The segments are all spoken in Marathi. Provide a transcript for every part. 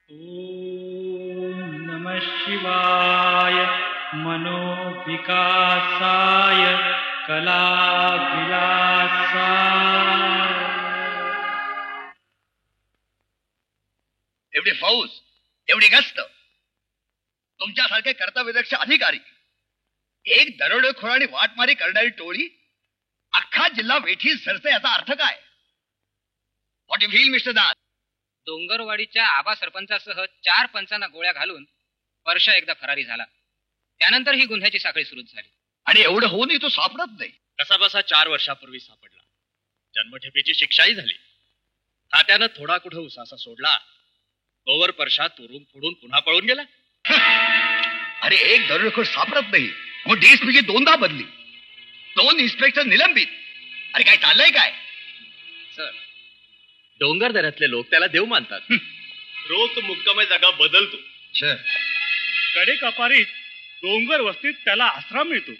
ओम नमः शिवाय मनोविकासाय कलाविलासाय. एवढी फौज, एवढी गस्त, तुमच्यासारखे कर्तव्यदक्ष अधिकारी, एक दरोडेखोर आणि वाटमारी करणारी टोळी अख्खा जिल्हा वेठीस धरते, याचा अर्थ काय? What you feel mister Das? डोंगरवाडीच्या आबा सरपंचासह 4 पंचांना गोळ्या घालून वर्षा एकदा फरारी झाला. त्यानंतर ही गुन्ह्याची साखळी सुरू झाली. आणि एवढं होऊनही तो सापडत नाही. कसा बसा 4 वर्षापूर्वी सापडला. जन्मठेपेची शिक्षाही झाली. तात्यानं थोडा कुठं उसासा सोडला, तोवर परशा तुरून फुडून पुन्हा पळून गेला. अरे एक दरोडेखोर सापडत नाही, मग डीएसपीची 2दा बदली, 2 इन्स्पेक्टर निलंबित. अरे काय चाललंय काय? सर, डोंगर दऱ्यातले लोक त्याला देव मानतात. रोज तो मुक्कामी जागा बदलतो. कडे कपारीत डोंगर वस्तीत त्याला आसरा मिळतो.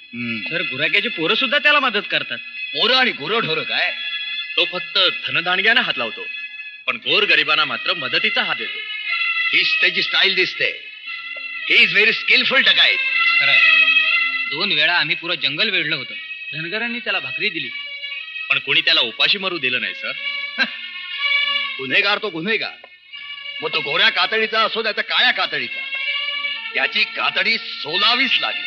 तर गुराख्याची पोरं सुद्धा त्याला मदत करतात. पोरं आणि गुरंढोरं काय? तो फक्त धनदांडग्यानं हात लावतो, पण गोर गरिबांना मात्र मदतीचा हात देतो. हीच त्याची स्टाईल दिसते. He is very skilful dacoit. खरंय, 2 वेळा आम्ही पुरं जंगल वेढलं होतं. धनगरांनी त्याला भाकरी दिली, पण कोणी त्याला उपाशी मरू दिलं नाही सर. गुन्हेगार तो गुन्हेगार, मग तो गोऱ्या कातडीचा असो त्याचा काळ्या कातडीचा, त्याची कातडी सोलावीच लागली.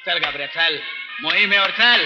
चल घाबऱ्या, चल मोहिमेवर चल.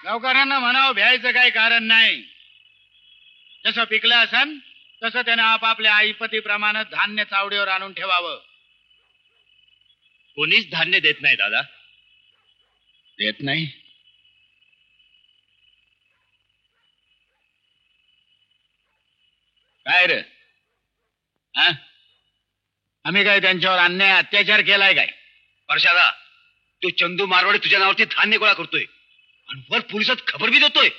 गावकऱ्यांना म्हणावं भ्यायचं काही कारण नाही. जसं पिकलं असन तसं त्यानं आपापल्या आईपतीप्रमाणे धान्य चावडीवर आणून ठेवावं. कोणीच धान्य देत नाही दादा. देत नाही? काय रे? हा? आम्ही काय त्यांच्यावर अन्याय अत्याचार केलाय काय? वर्षाला तो चंदू मारवाडी तुझ्या नावावरती धान्य गोळा करतोय आणि वर पोलिसात खबर बी देतोय.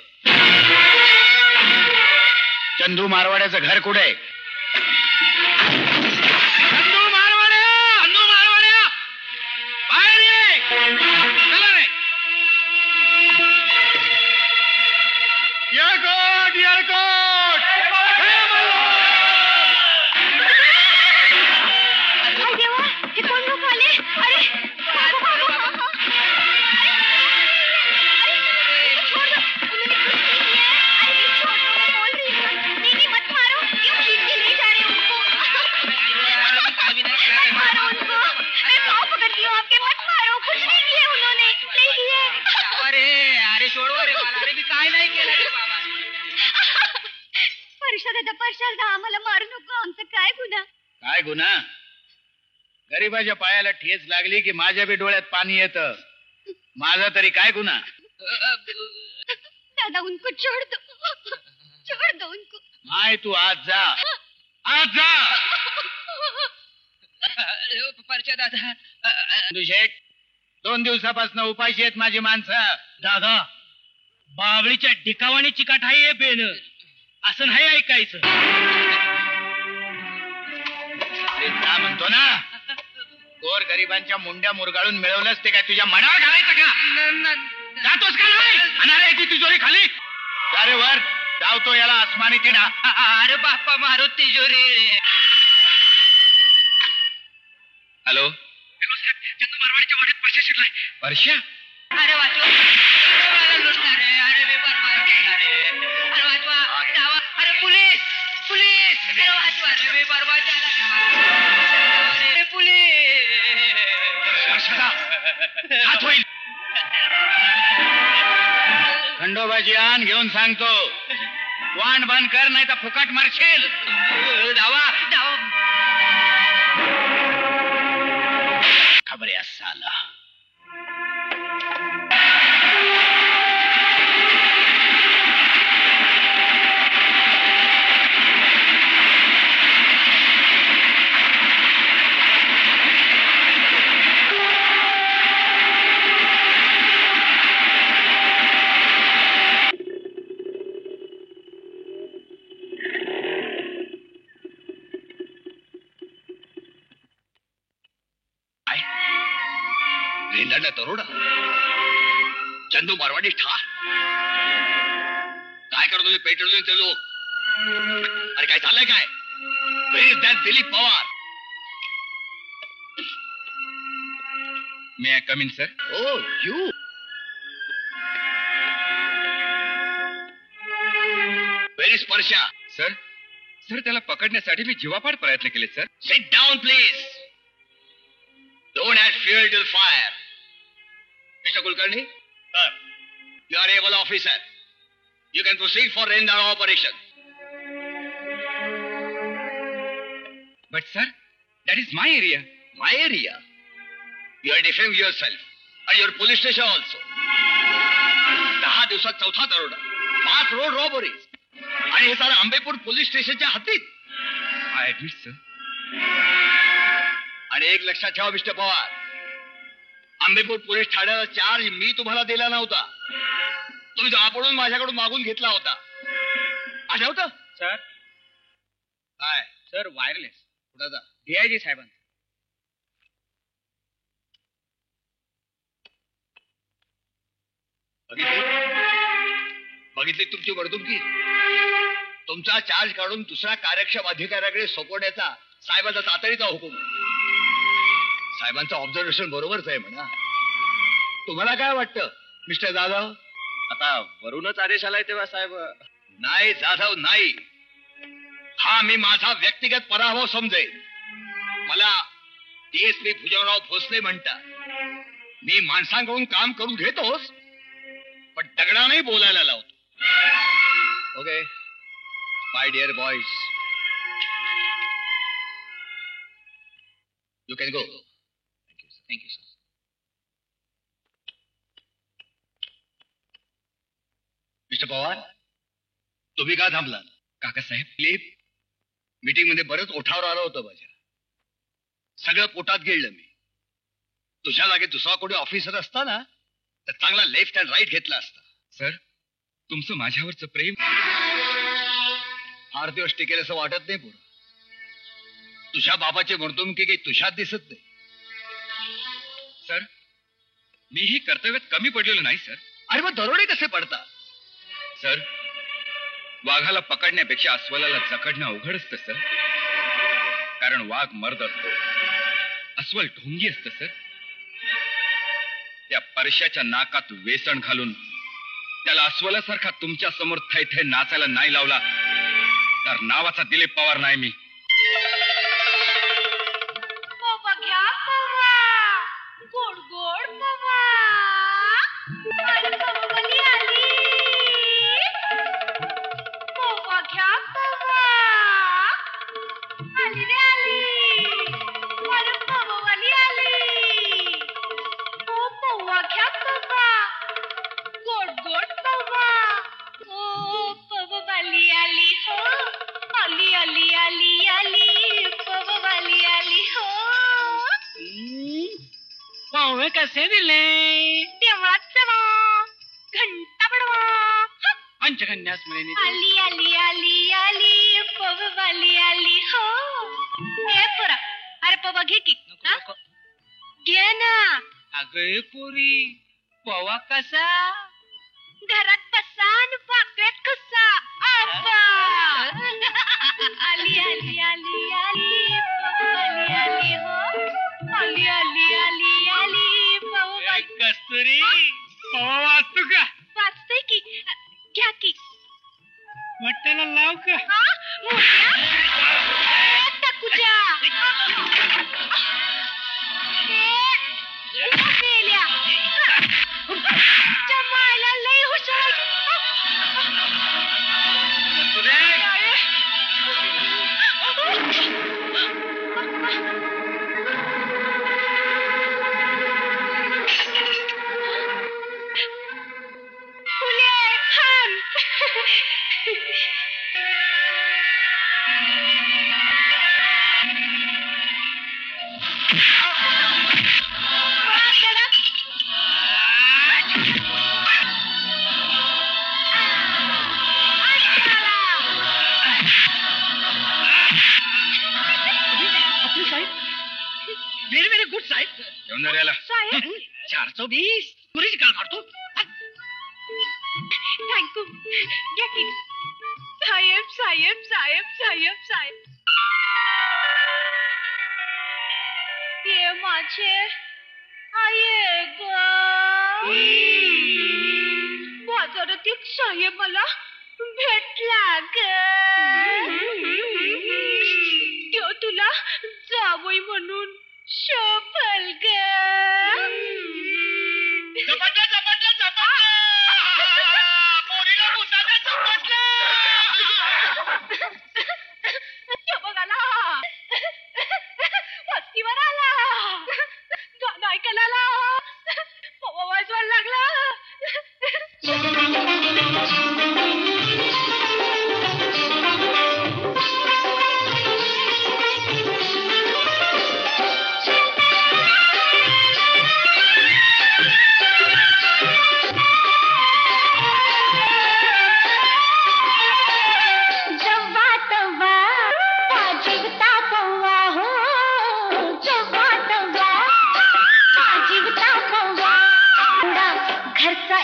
चंदू मारवाड्याचं घर कुठे आहे? चंदू मारवाड्या बाहेर ये. चला रे. येळकोट येळकोट. अरे देवा, हे कोण लोक आले? अरे भागो, भागो. अरे छोड़ दो. उन्होंने कुछ नहीं किया है. अरे छोड़ दो, मैं बोल रही हूँ. नहीं मत मारो. क्यों खींच के ले जा रहे हो उनको? मत मारो उनको. मैं पाँव पकड़ती हूँ आपके. मत मारो. कुछ नहीं किया उन्होंने. नहीं किया. अरे सोडवा रे मला. अरे मी काय नाही केलं रे बाबा. परशादा आम्हाला मारू नको. आमचं काय गुन्हा? काय गुन्हा? गरीबाच्या पायाला ठेच लागली की माझ्या बी डोळ्यात पाणी येतं. माझा तरी काय गुन्हा? दादा उनको छोड़ दो उनको. माय तू आज जा. आज जा. परच्या दादा. शेठ 2 दिवसापासून उपाशी आहेत माझी माणसं. दादा बावळीच्या डिकावाणी चिकाट आहे हे बेन. असं नाही ऐकायचं. अरे जा म्हणतो ना. गोर गरिबांच्या मुंड्या मुरगाळून मिळवलंच ते काय तुझ्या मनावर घालायचं का? जातोस का नाही? अनार आहे ती तिजोरी खाली. अरे वर जावतो याला आसमानी तिडा. अरे बाप्पा मारो तिजोरी. हॅलो चंदू मारवाडीच्या वाड्यात परशा शिरलाय. वर्षा अरे वाचवा. मला लुटणार रे. अरे मी बरबाद करणार रे. अरे वाचवा. धावा. अरे पोलीस. अरे वाचवा रे. मी बरबाद झाला रे. पोलीस. हात होईल. खंडोबाची आण घेऊन सांगतो. वाण बंद कर नाही तर फुकट मारशील. धावा. खबऱ्या साला. रेंदाडला तरोडा. चंदू मारवाडी ठार. काय करतो तुम्ही पेट्रोलियम ते लोक? अरे काय झालंय काय? Dilip Pawar. May I come in sir? Oh you. Very स्पर्शा. सर त्याला पकडण्यासाठी मी जीवापाड प्रयत्न केले sir. Sit down please. Don't add fuel to the fire. Mr. Kulkarni? Sir. You are able officer. You can proceed for Rendana operation. But sir, that is my area. My area? You are defending yourself. And your police station also. 10 दिवसात 4था दरोडा. 5 रोड रॉबरीज. आणि हे सारं आंबेपूर पोलीस स्टेशनच्या हद्दीत. I admit sir. आणि एक लक्षात ठेवा मिस्टर पवार. आंबेपूर पोलीस ठाण्याला चार्ज मी तुम्हाला दिला नव्हता. तुम्ही तो आपणून माझ्याकडून मागून घेतला होता. आठवतं? सर काय? Sir wireless. कुणाचा? डीआयजी साहेबांचा. बघितली तुमची वर्तुकी. तुमचा चार्ज काढून दुसऱ्या कार्यक्षम अधिकाऱ्याकडे सोपवण्याचा साहेबांचा तातडीचा हुकूम. साहेबांचं ऑब्झर्वेशन बरोबरच आहे म्हणा. तुम्हाला काय वाटतं मिस्टर जाधव? आता वरूनच आदेश आलाय तेव्हा साहेब. नाही जाधव नाही. हा मी माझा व्यक्तिगत पराभव समजेल. मला DSP भुजंगराव भोसले म्हणतात. मी माणसांकडून काम करून घेतोस पण दगडानेही बोलायला लावतो. Okay my dear boys, you can go. Thank you sir. Mister Pawar, तुम्ही का थांबला? काकासाहेब मीटिंग मध्ये बरंच ओठावर आलं होतं माझ्या. सगळं पोटात गिळलं मी. तुझ्या जागेत दुसरा कोणी ऑफिसर असता ना तर चांगला लेफ्ट अँड राईट घेतला असता. सर तुमचं माझ्यावरचं प्रेम फार दिवस टिकेल असं वाटत नाही पोरं. तुझ्या बाबाचे म्हणतो मी की काही तुझ्यात दिसत नाही. सर मीही कर्तव्यात कमी पडलेलो नाही सर. अरे मग दरोडे कसे पडतात? सर वाघाला पकडण्यापेक्षा अस्वलाला जखडणं अवघड असतं सर. कारण वाघ मर्द असतो, अस्वल ढोंगी असतं सर. त्या परशाच्या नाकात वेसण घालून त्याला अस्वलासारखा तुमच्या समोर थैथे नाचायला नाही लावला तर नावाचा दिलीप पवार नाही मी. पवा घ्या पवा, गोड गोड पवा. अरे पवावाली आली. पवा घ्या पवा. आली रे आली. अरे पवावाली आली. ओ पवा घ्या पवा, गोड गोड पवा. ओ पवावाली आली हो. आली आली आली आली. पवावाली आली हो. पाहुणे कसे दिले? देवळात जावा, घंटा पडवा. पंचकन्या स्मरणी. आली आली आली आली. पवावाली आली हो. ए पोरा, अरे पवा घे की. हा? घे ना. अगं पुरी पवा कसा? घरात बसा आणि पाकळ्यात कसा. आबा. आली आली आली आली. पवावाली आली हो. आली आली आली आली. पवावाली. कस्तुरी पवा वाचतो का? वाचतंय की. घ्या की. वाटायला लाव का? हा? मोठ्या? टाकूच्या. मेल्या. जमायला लई हुशार. फुले हान. व्हेरी व्हेरी गुड साहेब. येऊन साहेब 420 पुरीची काळ काढतो. थँक्यू. घ्या की. साहेब साहेब साहेब साहेब साहेब. ये माझे आये ग. बाजारात एक साहेब मला भेटला ग. तो तुला जावई म्हणून शोभल ग. झपटलं झपटलं झपटलं. पोरीला भुतानं झपटलं. तो बघ आला. वस्तीवर आला. गाणं ऐकायला आला. पवा वाजवायला लागला.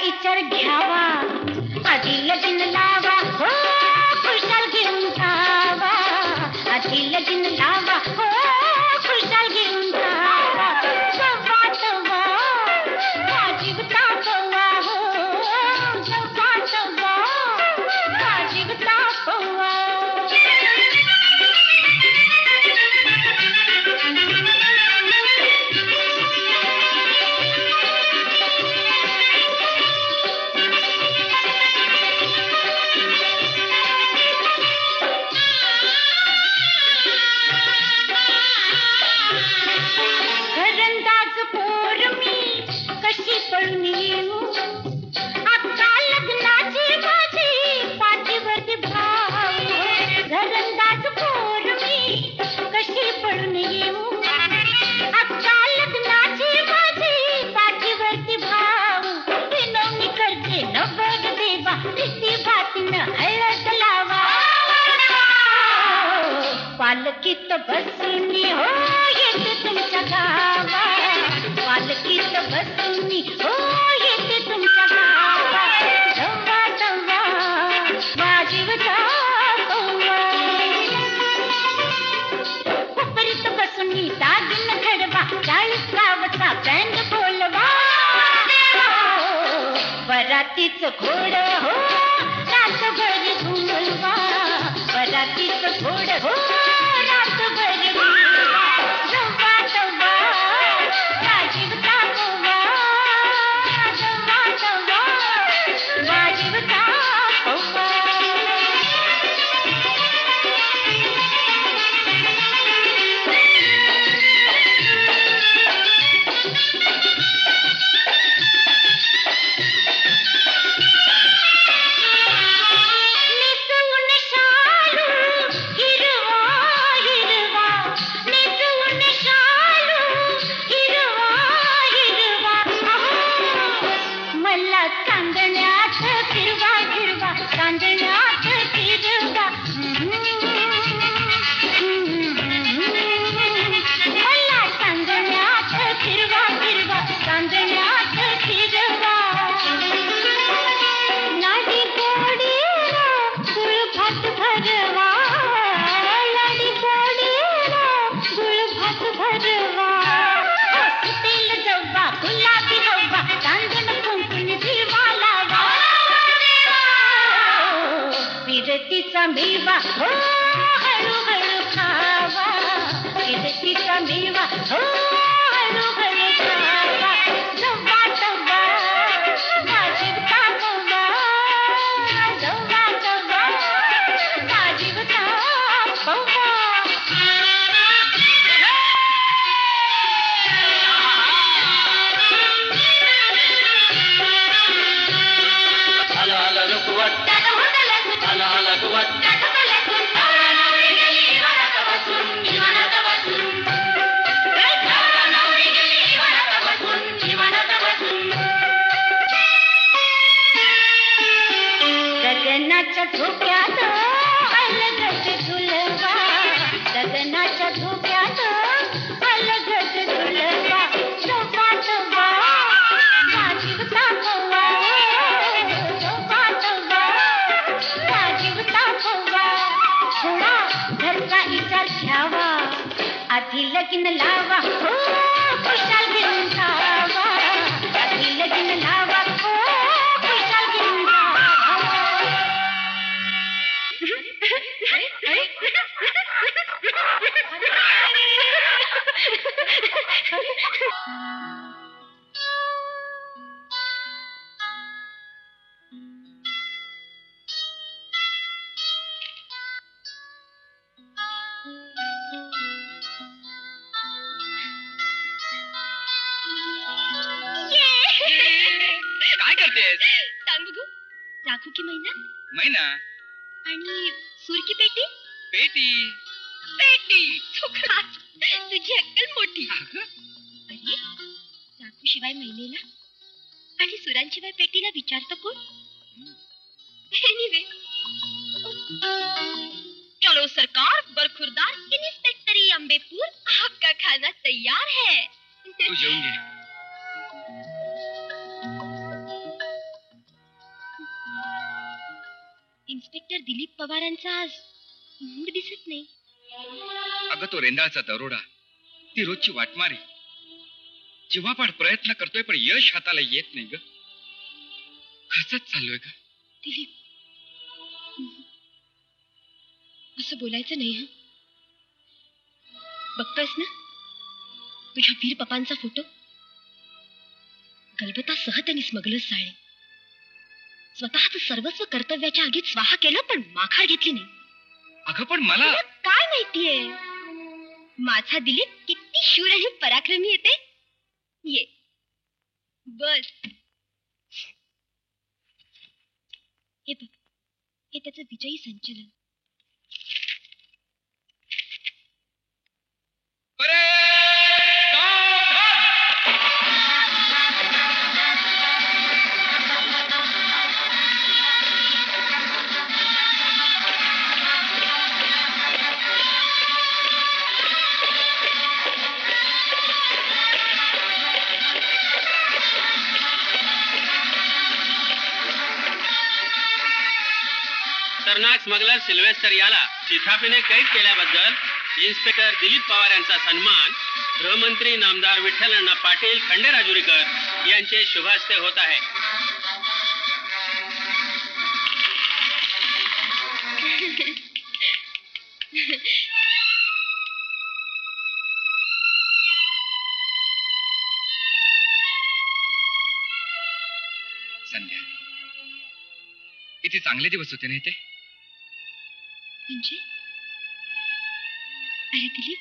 इचर घ्यावा, आधी लगीन लावा हो, खुशाल घेऊन जावा. आधी लगीन लावा हो, खुशाल घेऊन जावा. जवा तवा वाजीब तापवा हो. जवा तवा वाजीब तापवा. पालकीत बसूनी हो येते तुमच्या गावात, पालकीत बसूनी हो येते तुमच्या गावात, जव्वा जव्वा वाजवता कव्वा, कोपरीत बसूनी दागिन घडवा, 40 गावचा बँड बोलवा, वरातीच घोड हो रातभर घुमलवा, वरातीच घोड हो रातभर घुमलवा, जव्वा जव्वा वाजवता कव्वा, जव्वा जव्वा वाजवता कव्वा. फिरतीचा मेवा हो हळूहळू खावा, फिरतीचा मेवा हो हळूहळू खावा, जव्वा जव्वा वाजवता कव्वा, जव्वा जव्वा वाजवता कव्वा. गगनाच्या धोक्यात अलगद झुलवा, गगनाच्या धोक्यात अलगद झुलवा, जव्वा जव्वा वाजवता कव्वा, जव्वा जव्वा वाजवता कव्वा. थोडा घरचा विचार घ्यावा, आधी लगीन लावा हो खुशाल घेऊन जावा, आधी लगीन लावा हो खुशाल घेऊन जावा. काय करतेस? सांग बघू, राखू की मैना मैना आणि सूर की पेटी, पेटी पेटी तुझी अक्कल मोठी. अरे राखू शिवाय मैनेला आणि सुरांशिवाय पेटीला विचारतो कोण? एनिवे चलो सरकार, बरखुरदार इंस्पेक्टरी अंबेपुर, आपका खाना तैयार है. तू जेवून घे. इन्स्पेक्टर दिलीप पवारांचा आज मूड दिसत नाही. अगं तो रेंदाळचा दरोडा, ती रोजची वाटमारी, जीवापाड प्रयत्न करतोय पण यश हाताला येत नाही ग. कसंच चाललोय ग. दिलीप असं बोलायचं नाही. बघतोयस ना तुझ्या वीर पप्पांचा फोटो, गलबतासह त्यांनी स्मगलर्स जाळले, स्वतःच सर्वस्व कर्तव्याच्या आगीत स्वाहा केलं पण माघार घेतली नाही. अगं पण मला तुला काय माहितीये माझा दिलीप किती शूर आणि पराक्रमी येते. ये बस. हे बघ, हे त्याचं विजयी संचलन. खतरनाक स्मगलर सिल्वेस्टर याला चिथापीने कैद केल्याबद्दल इन्स्पेक्टर दिलीप पवार यांचा सन्मान गृहमंत्री नामदार विठ्ठल अण्णा पाटील खंडेराजुरीकर यांचे शुभहस्ते होत आहे. संध्या, किती चांगले दिवस होते ना ते. म्हणजे अरे दिलीप,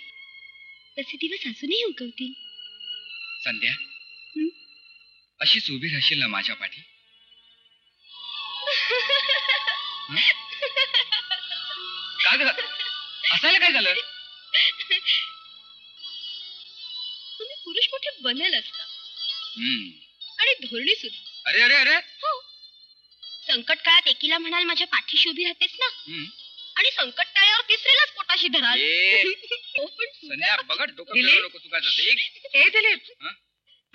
तसे दिवस अजूनही उगवतील. संध्या, अशीच उभी राहशील ना माझ्या पाठी? काय ग, असायला काय झालं? तुम्ही पुरुष मोठे बनेल असता आणि धोरणी सुद्धा. अरे अरे अरे, हो, संकट काळात एकीला म्हणाल माझ्या पाठीशी उभी राहतेस ना, आणि संकट टाळ्यावर तिसरीलाच पोटाशी धराल. हो, पण संध्या बघत डोकं फिरवू नको तू. काय ए दिलीप,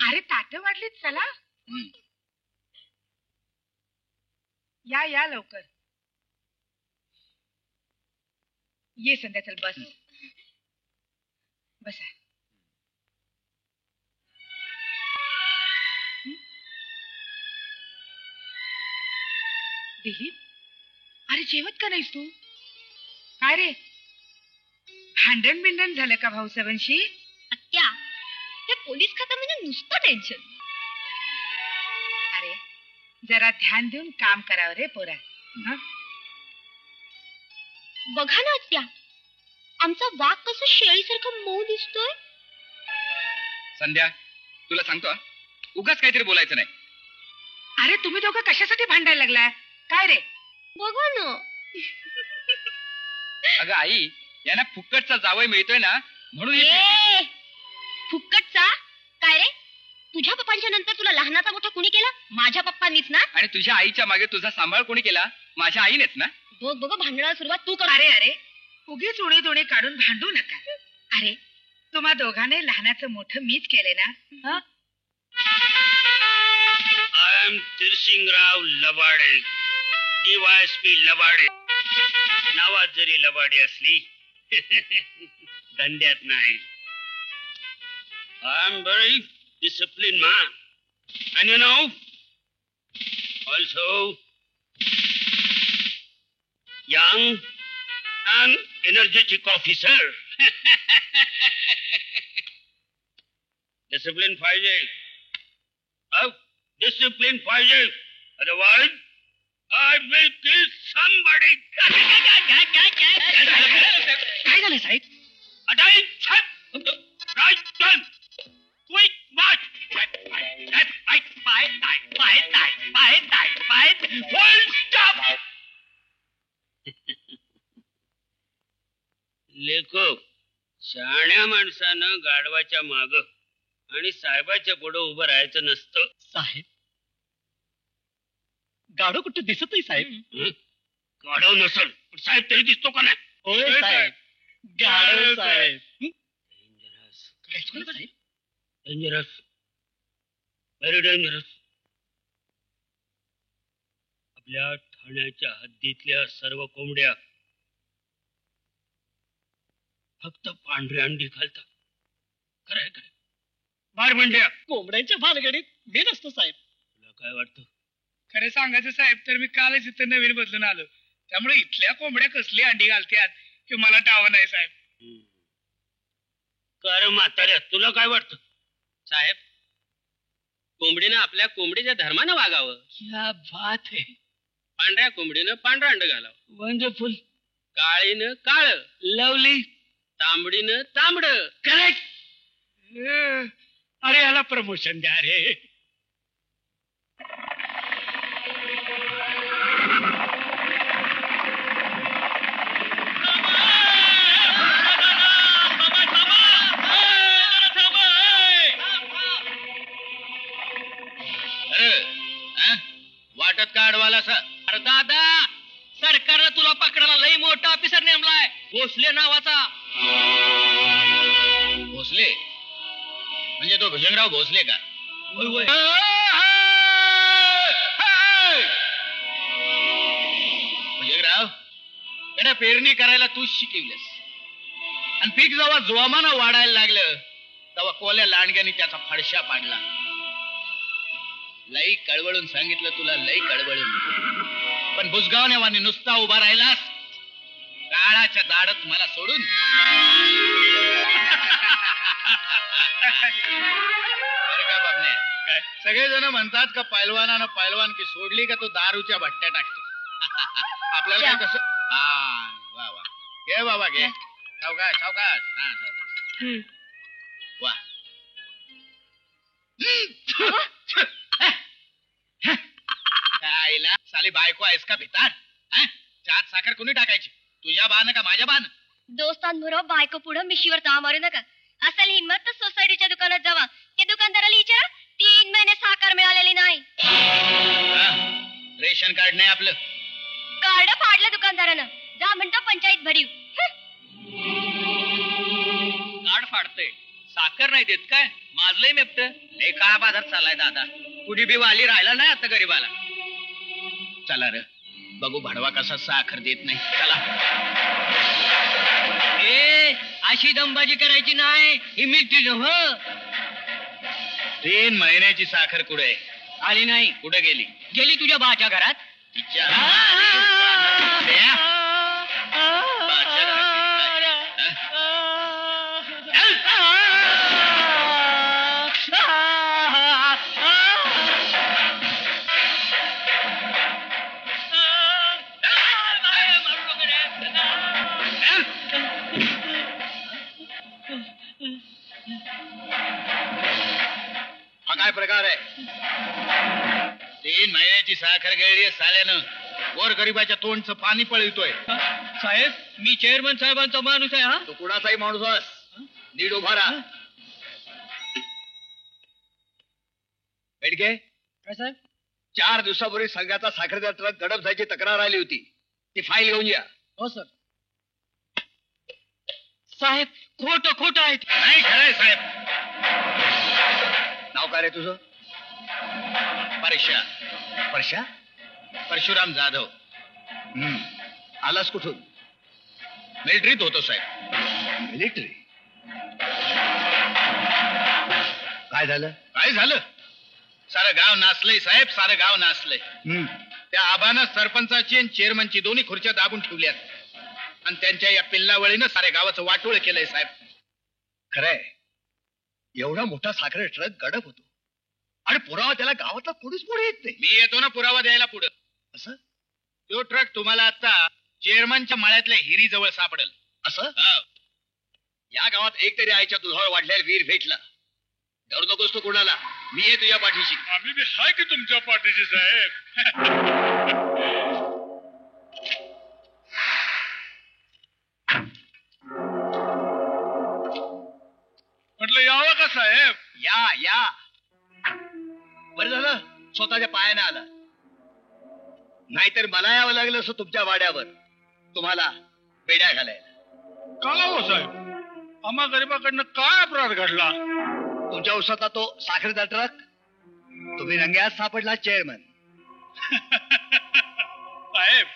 अरे ताट वाढलीत, चला या या लवकर ये. संध्या चल बस, बसा. दिलीप, अरे जेवत का नाहीस तू? काय रे, भांडण बिंडण झालं का भाऊसाहेबांशी? आत्या, हे पोलीस खातं म्हणजे नुसतं टेन्शन. अरे जरा ध्यान देऊन काम करावं रे पोरा. बघा ना आत्या, आमचा वाघ कसं शेळीसारखं मऊ दिसतोय. संध्या, तुला सांगतो, उगाच काहीतरी बोलायचं नाही. अरे तुम्ही दोघं कशासाठी भांडायला लागलाय? काय रे? बघा ना. अगं आई, यांना फुकटचा जावई मिळतोय ना, म्हणून फुकटचा काय रे? तुझ्या पप्पांच्या नंतर तुला लहानाचा मोठा कुणी केला? माझ्या पप्पांनीच ना. आणि तुझ्या आईच्या मागे तुझा सांभाळ कोणी केला? माझ्या आईनेच ना. बघ बघ, भांडणाला सुरुवात तू कर. अरे अरे, उगीच उणे दोणे काढून भांडू नका. अरे तुम्हा दोघांनी लहानाचं मोठं मीच केले ना. I am Tirsingrao Labade, DYSP Labade. नावात जरी लबाडे असली, धंद्यात नाही. I am very discipline man, and you know also young and energetic officer. Discipline पाहिजे. Discipline पाहिजे. Otherwise, I will kill somebody. काय झालं साहेब? Attention! Right turn! Quick march! Full stop! लेखक, शहाण्या माणसानं गाढवाच्या माग आणि साहेबाच्या पुढे उभं राहायचं नसतं. साहेब, गाढव कुठं दिसत नाही साहेब. गाढव नसल पण साहेब तरी दिसतो का नाही? होय साहेब, गाढव साहेब. Dangerous, very dangerous. आपल्या ठाण्याच्या हद्दीतल्या सर्व कोंबड्या फक्त पांढरी अंडी घालतात. खरंय काय? बार मंड्या कोंबड्यांच्या भानगडीत मी नसतो साहेब. तुला काय वाटतं? खरं सांगायचं साहेब तर मी कालच इथं नवीन बदलून आलो, त्यामुळे इथल्या कोंबड्या कसली अंडी घालतात हे मला ठाव नाही साहेब. कर म्हाताऱ्या, तुला काय वाटतं? साहेब, कोंबडीनं आपल्या कोंबडीच्या धर्मानं वागावं. क्या बात है. पांढऱ्या कोंबडीनं पांढरं अंड घालावं. वंडरफुल. काळीनं काळ, लवली. तांबडीनं तांबड. करेक्ट. अरे याला प्रमोशन द्या रे. वाटत का अडवाला सर? अरे दादा, सरकारनं तुला पकडायला लई मोठा ऑफिसर नेमलाय, भोसले नावाचा. भोसले म्हणजे तो भुजंगराव भोसले का? भुजंगराव, कडे पेरणी करायला तूच शिकवलंस. आणि पीक जेव्हा जोमानं वाढायला लागलं तेव्हा कोल्या लांडग्याने त्याचा फडशा पाडला. लई कळवळून सांगितलं तुला, लई कळवळून. पण बुजगावण्यावानी नुसता उभा राहिलास. काळाच्या दाढत मला सोडून. बरं का बाबने, सगळेजण म्हणतात का पैलवानानं पैलवानकी सोडली का तो दारूच्या भट्ट्या टाकतो. आपल्याला काय कसं. हा वा वा, घे बाबा घे. सावकाश सावकाश. हा सावकाश. वा. आईला साली बायको आहेस का भिताड? चहात साखर कोणी टाकायची, तुझ्या बाण का माझ्या बाण? दोस्तांबरोबर बायको पुढं मिशीवर ताव मारू नका. असेल हिंमत तर सोसायटीच्या दुकानात जावा. ते दुकानदाराला विचारा, 3 महिने साखर मिळालेली नाही. रेशन कार्ड नाही आपलं? कार्ड फाडलं दुकानदारानं. जा म्हणतो पंचायत भरीव. कार्ड फाडते, साखर नाही देत काय? माझलंही मेपत. हे काळा बाजार चाललाय दादा. कुणी बी वाली राहिला नाही आता गरीबाला. चला रे बघू भडवा कसा साखर देत नाही. चला. अशी दमबाजी करायची नाही. ही मिळती हो. 3 महिन्याची साखर कुठे आली नाही. कुठे गेली? गेली तुझ्या बाच्या घरात. तिच्या हा काय प्रकार आहे? 3 महिन्याची साखर गेली साल्यानं. गोर गरीबाच्या तोंडचं पाणी पळतोय. साहेब, मी चेअरमन साहेबांचा माणूस आहे. हा, तू कुणाचाही माणूस आहेस, नीट उभा राहा. बेडके, काय साहेब? 4 दिवसापूर्वी संघाचा साखरेचा ट्रक गडप जायची तक्रार आली होती. ती फाईल घेऊन या. हो सर. साहेब, खोट आहे. नाही खरंय साहेब. नाव काय रे तुझं? परशा परशुराम जाधव. आलास कुठून? मिलिटरीत होतो साहेब. मिलिटरी? काय झालं? सारं गाव नाचलंय साहेब, सारं गाव नाचलंय. त्या आबानं सरपंचाची आणि चेअरमनची दोन्ही खुर्च्या दाबून ठेवल्यात. आणि त्यांच्या या पिल्लावळीनं साऱ्या गावाचं वाटोळ केलंय साहेब. खरंय, एवढा मोठा साखर ट्रक गडप होतो आणि पुरावा त्याला गावातला कोणीच पुढे येत नाही. मी येतो ना पुरावा द्यायला पुढं. असं? तो ट्रक तुम्हाला आता चेअरमनच्या मळ्यातल्या हिरी जवळ सापडेल. असं? या गावात एक तरी आईच्या दुधावर वाढलेला वीर भेटला. डरू नकोस तो कोणाला. मी आहे तुझ्या पाठीशी. आम्ही बी हाय की तुमच्या पाठीशी साहेब. म्हटलं यावं का साहेब? या बरं झालं स्वतःच्या पायाने आला. नाहीतर मला यावं लागलं असं तुमच्या वाड्यावर तुम्हाला बेड्या घालायला. का हो साहेब? आम्हा गरीबाकडनं काय अपराध घडला? तुमच्या उसाचा तो साखरेचा ट्रक तुम्ही रंग्यात सापडला चेअरमन. साहेब,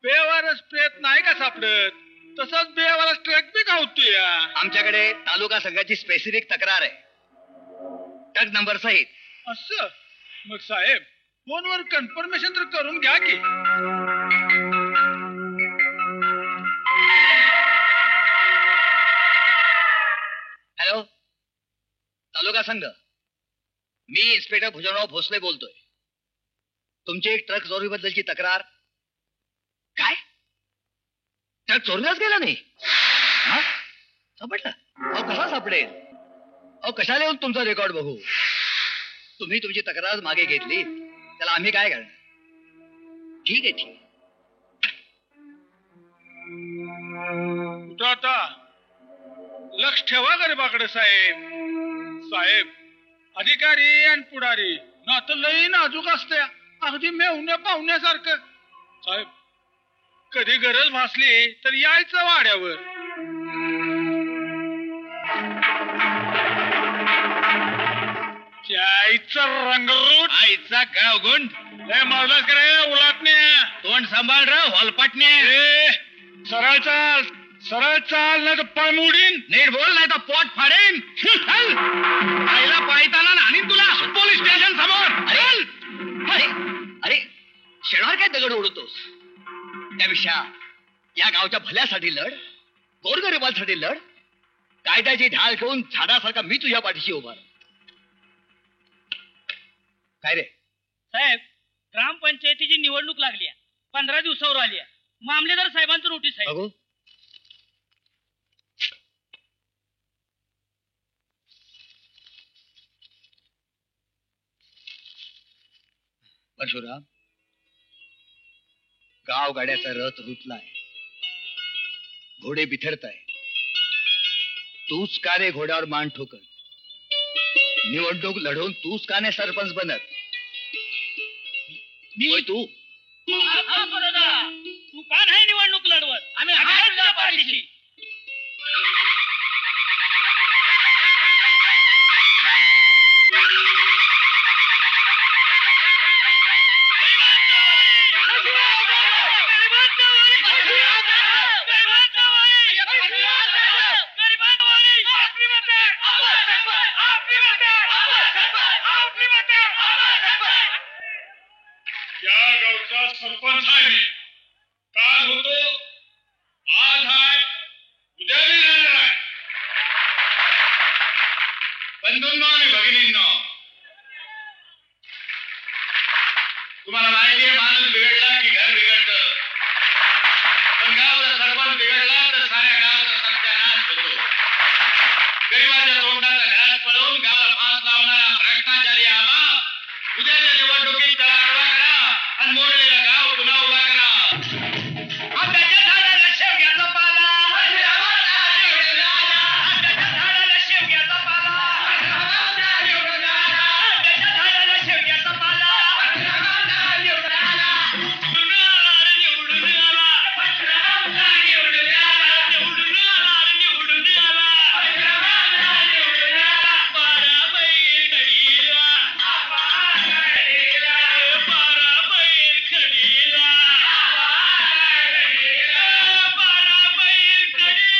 बेवारस प्रेत नाही का सापडत, तसंच बेवारस ट्रक बी गावतोय. आमच्याकडे तालुका संघाची स्पेसिफिक तक्रार आहे, ट्रक नंबर सहित. असं? मग साहेब फोनवर कन्फर्मेशन तर करून घ्या की. हॅलो, तालुका संघ, मी इन्स्पेक्टर भुजनराव भोसले बोलतोय. तुमची एक ट्रक चोरीबद्दलची तक्रार. काय? ट्रक चोरीलाच गेला नाही? सापडला? अहो कसा सापडेल? अहो कशाला येऊन तुमचा रेकॉर्ड बघू? तुम्ही तुमची तक्रार मागे घेतली, त्याला आम्ही काय करणार? ठीक आहे. कुठं आता? लक्ष ठेवा गरीबाकडे साहेब. साहेब, अधिकारी आणि पुढारी नातं लई नाजूक असते, अगदी मेवण्या पाहुण्यासारखं. साहेब, कधी गरज भासली तर यायचं वाड्यावर. आईचा रंगरूट, आईचा गावगुंड, लय मारलास करे उलाटण्या. तोंड सांभाळ र हॉलपाटणे. सरळ चाल, सरळ चाल, नाही तर पळमुडीन. नीट बोल नाही तर पोट फाडेन. आईला पळताना आणि तुला पोलीस स्टेशन समोर. अरे अरे शेणार काय दगड उडवतोस? त्यापेक्षा या गावच्या भल्यासाठी लढ, गोरगरिबांसाठी लढ. कायद्याची ढाल घेऊन झाडासारखा मी तुझ्या पाठीशी उभा. काय रे साहेब, ग्रामपंचायतीची निवडणूक लागली आहे, 15 दिवसावर आली आहे. मामलेदार साहेबांचं नोटीस आहे. बघू. परशुराम, गावगाड्याचा रथ रुतलाय, घोडे बिथरताय. तूच का रे घोड्यावर मान ठोकत? निवडणूक लढवून तूच का नाही सरपंच बनत? होय तू. तू का नाही निवडणूक लढवत? आम्ही आहे तुझ्या पाठीशी. या गावचा सरपंच आहे मी. काल होतो, आज आहे, उद्या बी राहणार आहे. बंधूंनो आणि भगिनींनो, तुम्हाला माहिती आहे माणूस बिघडला की घर बिघडतं, पण गावचा सरपंच बिघडला तर साऱ्या गावाचा सत्यानाश होतो. गरिबाच्या तोंडाचा घास पळवून गावाला फास लावणारा भ्रष्टाचारी आबा उद्याच्या निवडणुकीत त्याला आडवा करा आणि मोडलेला गाव पुन्हा उभा करा. आंब्याच्या झाडाला शेवग्याचा पाला, आंब्याच्या झाडाला शेवग्याचा पाला, आंब्याच्या झाडाला शेवग्याचा पाला. निवडून आला, निवडून आला, निवडून आला, निवडून आला. बारामैल खडीला, बारामैल खडीला, बारामैल खडीला.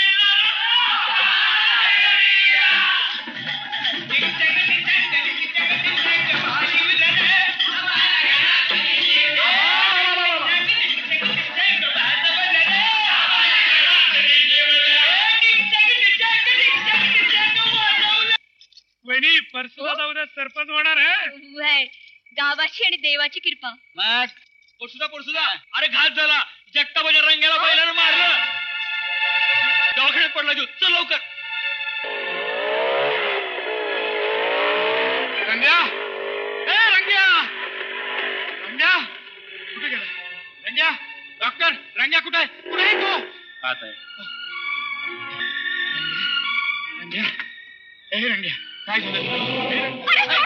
वहिनी परसुला जाऊन सरपंच होणार आहे. गावाची आणि देवाची कृपा. मग पोटसुदा अरे घात झाला. जगताबाच्या रंगाला बैलानं मारलं, दवाखान्यात पडला जीव. चल लवकर. रंग्या, ए रंग्या, रंग्या कुठे गेला? रंग्या, डॉक्टर रंग्या कुठे आहे? कुठे आहे तो? आत आहे. रंग्या, ए रंग्या, काय झालं? ए, रंग्या.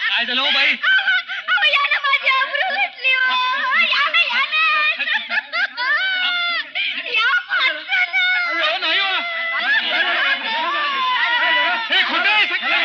काय झालं हो बाई? नाही हो. हे खोटं आहे सगळं.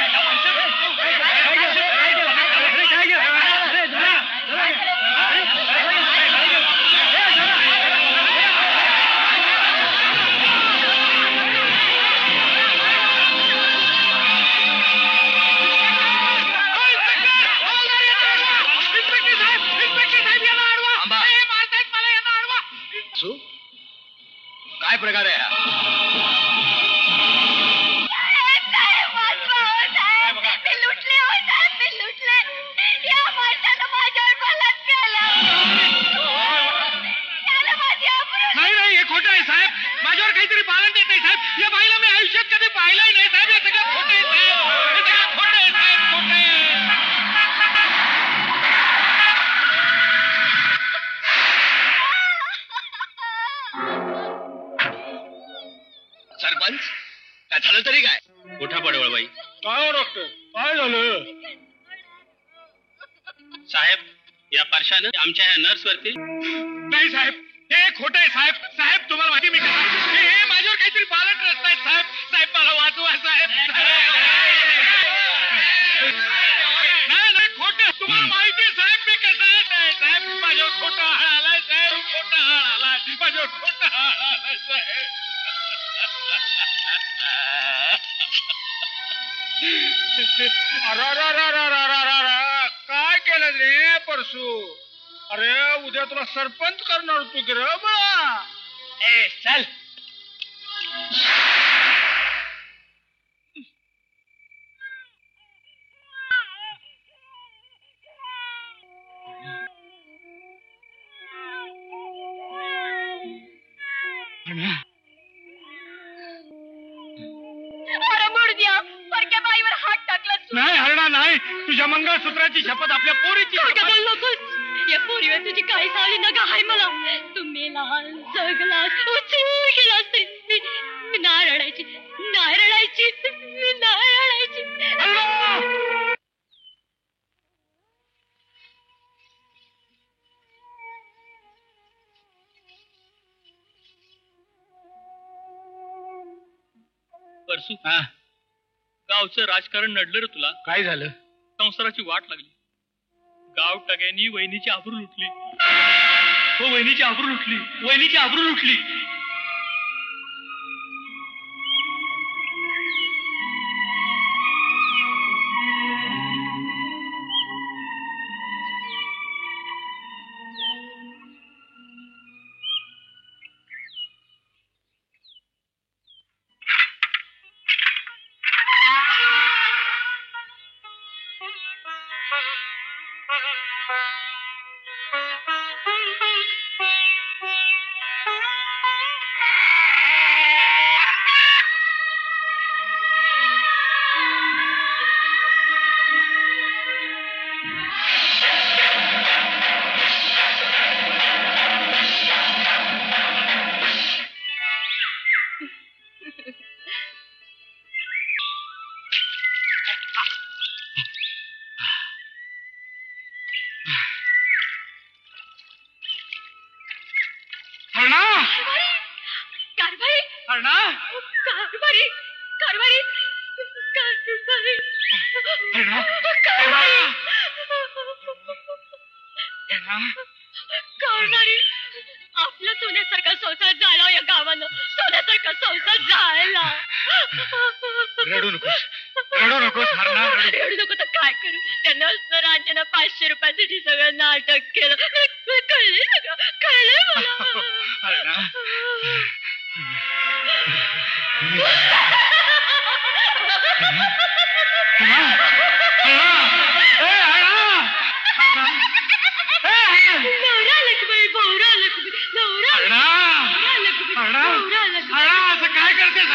सु काय प्रकार आहे हा? नाही नाही हे खोटं आहे साहेब. माझ्यावर काहीतरी पालन देत नाही साहेब. या बाईला मी आयुष्यात कधी पाहिलंही नाही साहेब. हे सगळं खोटं आहे साहेब. हे सगळं खोटं आहे साहेब. खोटं आहे. सरपंच काय झालं तरी काय? उठा पडवळबाई. काय हो डॉक्टर, काय झालं? साहेब, या परशानं आमच्या ह्या नर्स वरती. नाही साहेब, हे खोटं आहे साहेब. साहेब तुम्हाला माहिती मी कसा हे माझ्यावर काहीतरी पालन रचतायत साहेब. साहेब घोटाळा साहेब. अरे काय केलं रे परसू? अरे उद्या तुला सरपंच करणार तू की रे बा. ए चल. बाईवर हात टाकला. नाही हरणा नाही. तुझ्या मंगळसूत्राची शपथ आपल्या पोरीची. बोल नकोस. या पोरीवर तुझी काही सावली नका हाय मला. तू मेला जगलास उचलून गेलास तरी मी नाही रडायची, नाही रडायची, मी नाही रडायची. परसू गावचं राजकारण नडलं रे तुला. काय झालं? संसाराची वाट लागली. गाव टग्यांनी वहिनीची आबरू लुटली. हो वहिनीची आबरू लुटली, वहिनीची आबरू लुटली. आपला सोन्यासारखा संसार झाला या गावानं. सोन्यासारखा संसार झाला. रडू नकोस, रडू नकोस हरणा. रडू नको तर काय करू? त्यांना राज्यानं 500 रुपयासाठी सगळं नाटक केलं. कळले सगळं, कळले मला. हरणा असं काय करते?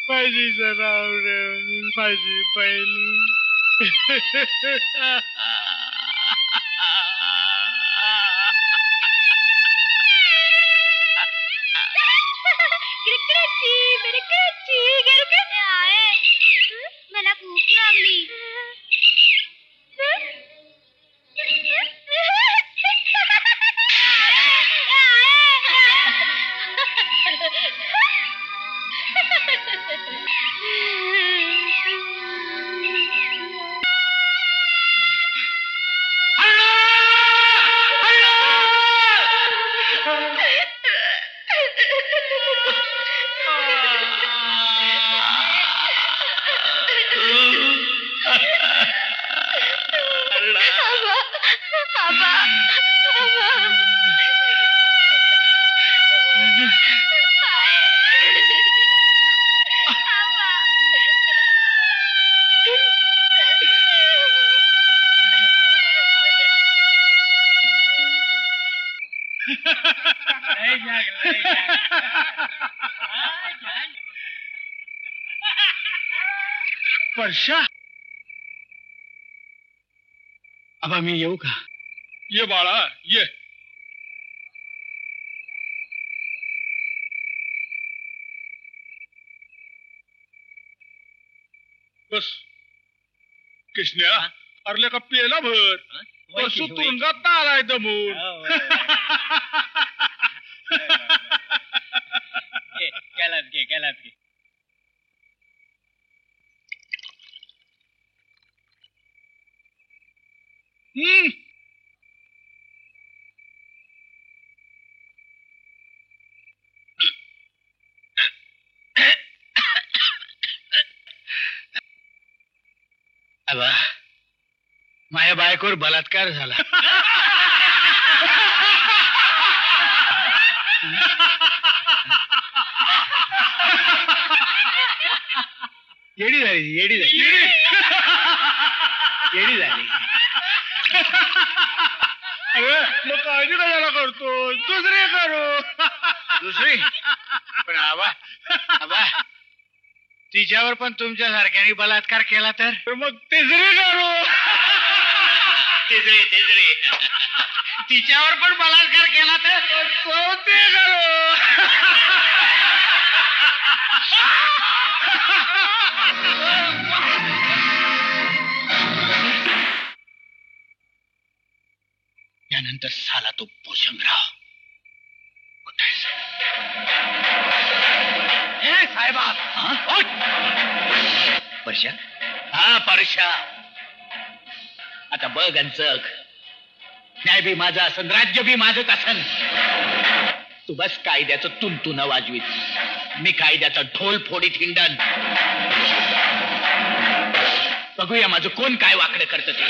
माझी जनावर, माझी बहीण. मला भूक लागली. परशा आबा मी येऊ का? ये बाळा ये. बस कृष्णा अरले का पेला भर परसू तुरुंगात आलाय दमून. केलाच घे. आबा माझ्या बायकोवर बलात्कार झाला. येडी झाली. अरे मग काळजी कशाला करतो? दुसरी करू. दुसरी पण आबा तिच्यावर पण तुमच्या सारख्याने बलात्कार केला तर मग तिसरी करू. तिसरी तिच्यावर पण बलात्कार केला तर चौथी करू. त्यानंतर साला तो भूषणराव कुठे साहेबा परशा. हा परशा आता बघ अंचक न्याय बी माझा असन राज्य बी माझंच असन. तू बस कायद्याचं तुंतुन वाजवीत मी कायद्याचा ढोल फोडीत हिंडन. बघूया माझं कोण काय वाकडं करत ते.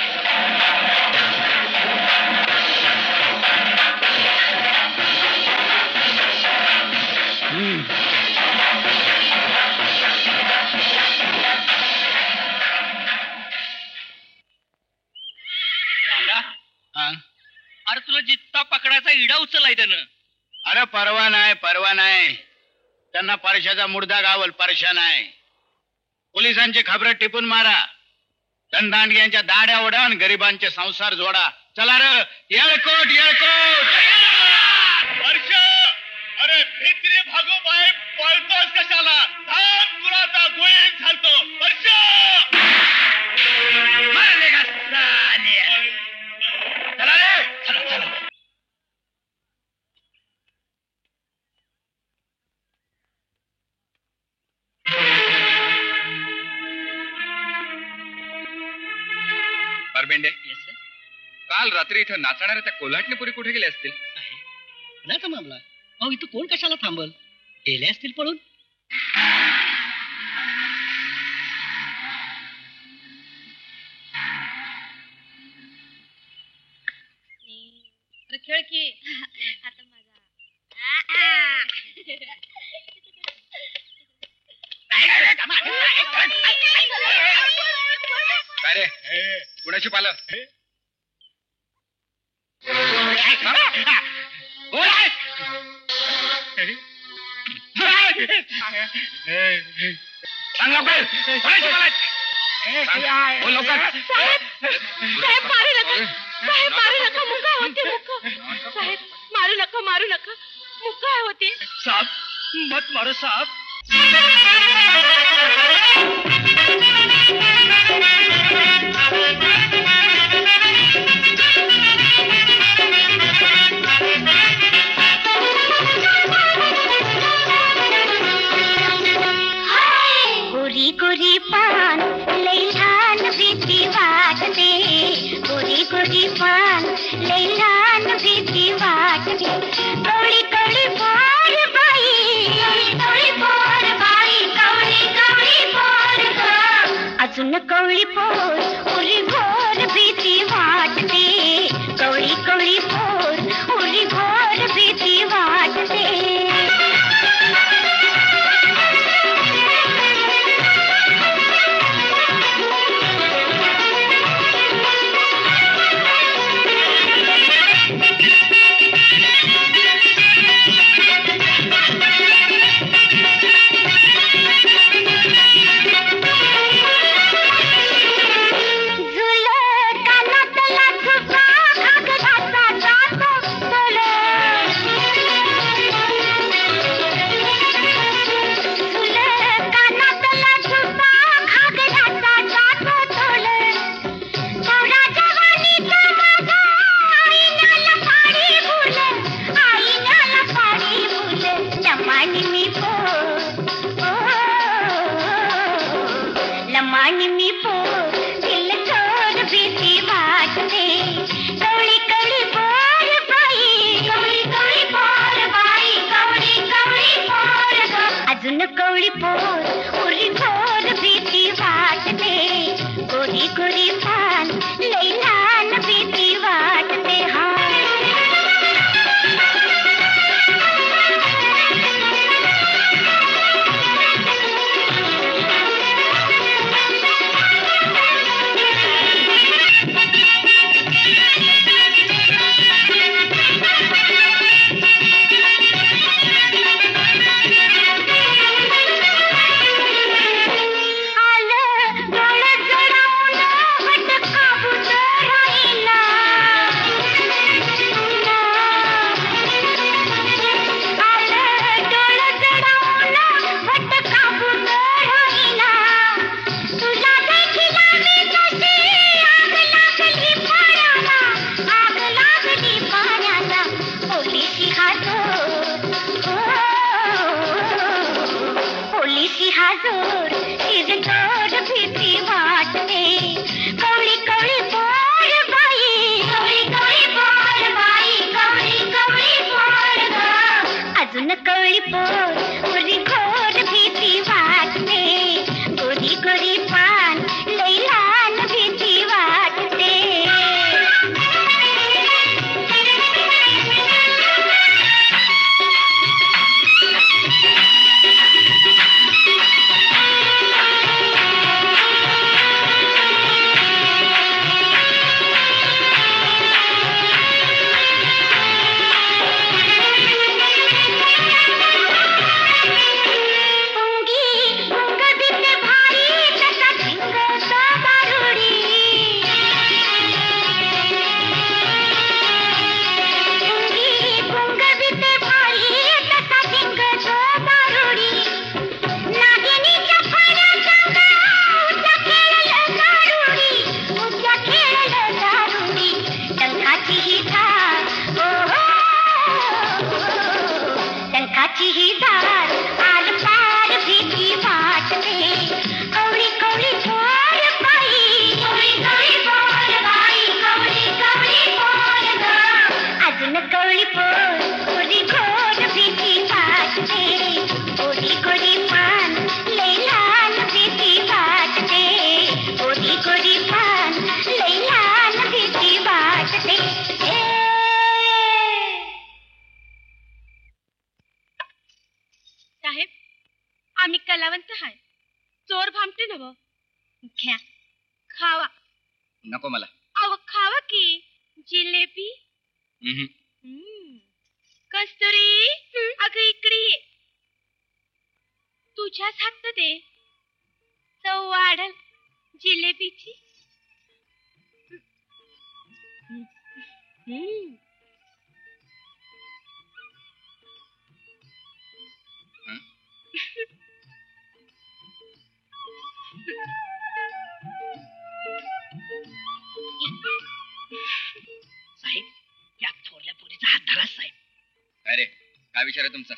अरे तुला जित्ता पकडायचा इडा उचललाय त्यानं. अरे परवा नाही त्यांना परशाचा मुर्दा गावल. परशा नाही. पोलिसांची खबर टिपून मारा. धनदांडग्यांच्या दाड्या ओढा आणि गरिबांचे संसार जोडा. चला रे येळकोट. परशा अरे भित्री भागो बाय पळतोस कशाला? थांब तुला आता गोळीत घालतो. परशा चला रे चला. परबेंडे काल रात्री इथं नाचणाऱ्या त्या कोल्हाटणीपुरी कुठे गेले असतील? कुणाचा मामला? अहो इथं कोण कशाला थांबल? गेले असतील पळून. खेळ की आता माझा काय रे कुणाची पालं? सांग लवकर कोणाची पालं? साहेब मारू नका. साहेब मारू नका. मुका होते. साहेब मारू नका. मुका होते. साहब मत मारो साहब. गोरी गोरी पान लई छान भीती वाटते. गोरी पान लई छान भीती वाटते. कवळी कवळी पोर बाई. अजून कवळी पोर उरी भोर भीती वाटते. कवळी पोर उरी भोर भीती वाटते. पोर उरी घोर भीती वाटते गोरी गोरी पान लैलान भीती वाटते हा आम्ही कलावंत हाय चोर भामटे नव घ्या खावा नको मला अव खावा की जिलेबी कस्तुरी अगं इकडे ये तुझ्याच हात दे चव वाढल जिलेबीची साहेब या थोरल्या पोरीचा हात धरा साहेब. अरे काय विचार आहे तुमचा?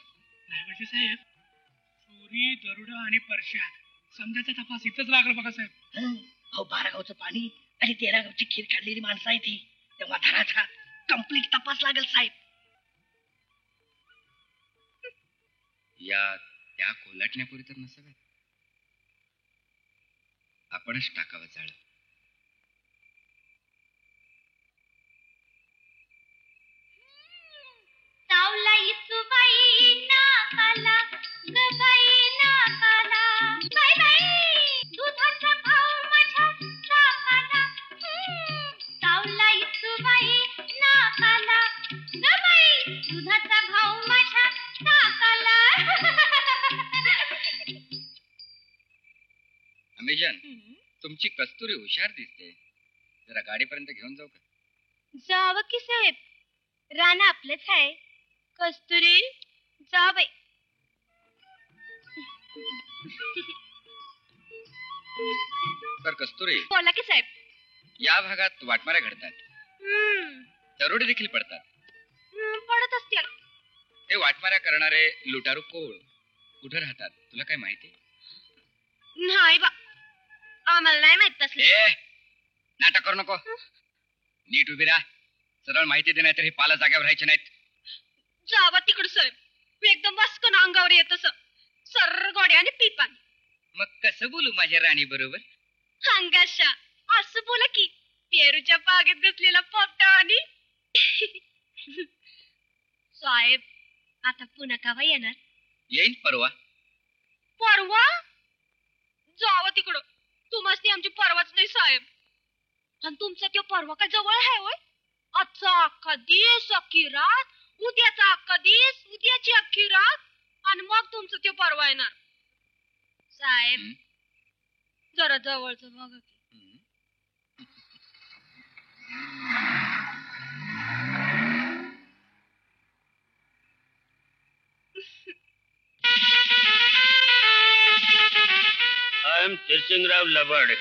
नाही साहेब चोरी दरोडा आणि परश्या समजाचा तपास इथंच लागला बघा साहेब. अहो 12 गावचं पाणी आणि 13 गावची खीर काढलेली माणसं आहे ती तेव्हा धराचा कंप्लीट तपास लागेल साहेब. या त्या कोलाटण्यापुरी तर नसाव्यात. आपणच टाकावं जाळ. सावला इचुबाई नाकाला गबाई नाकाला बाई बाई दुधाचा भाव माझ्या नाकाला सावला इचुबाई नाकाला गबाई दुधाचा भाव माझ्या नाकाला. अमेजन तुमची कस्तुरी हुशार दिसते. जरा गाडीपर्यंत घेऊन जाऊ का? जावं की साहेब रान आपलंच आहे. कस्तुरी जा बाई. तर कस्तुरी बोला की साहेब. या भागात वाटमाऱ्या घडतात. दरोडे देखील पडतात. पडत असतील. हे वाटमाऱ्या करणारे लुटारू कोळ कुठे राहतात तुला काय माहिती? नाही बा आम्हाला नाही माहित तसले. नाटक करू नको. नीट उभी राहा. सरळ माहिती दे नाही तर हे पाला जाग्यावर राहायचे नाहीत. जावा तिकडे साहेब. एकदम वास्कन अंगावर येत असं सर्र गोड्याने पिपान. मग कसं बोलू माझ्या राणी बरोबर? हंगाशा असं बोला की पेरूच्या बागेत बसलेला पोपटा आणि साहेब आता पुन्हा कावा येणार? येईन परवा. परवा जावं तिकडं. तुम्हाला आमची परवाच नाही साहेब. आणि तुमचा तो परवा का जवळ आहे होय? आजचा अख्खा दिवस अख्खी रात, उद्याचा अख्खा दिवस उद्याची अख्खी रात, आणि मग तुमचं तो परवा येणार. साहेब जरा जवळचं बघा की. आय एम तिरसिंगराव लबाड,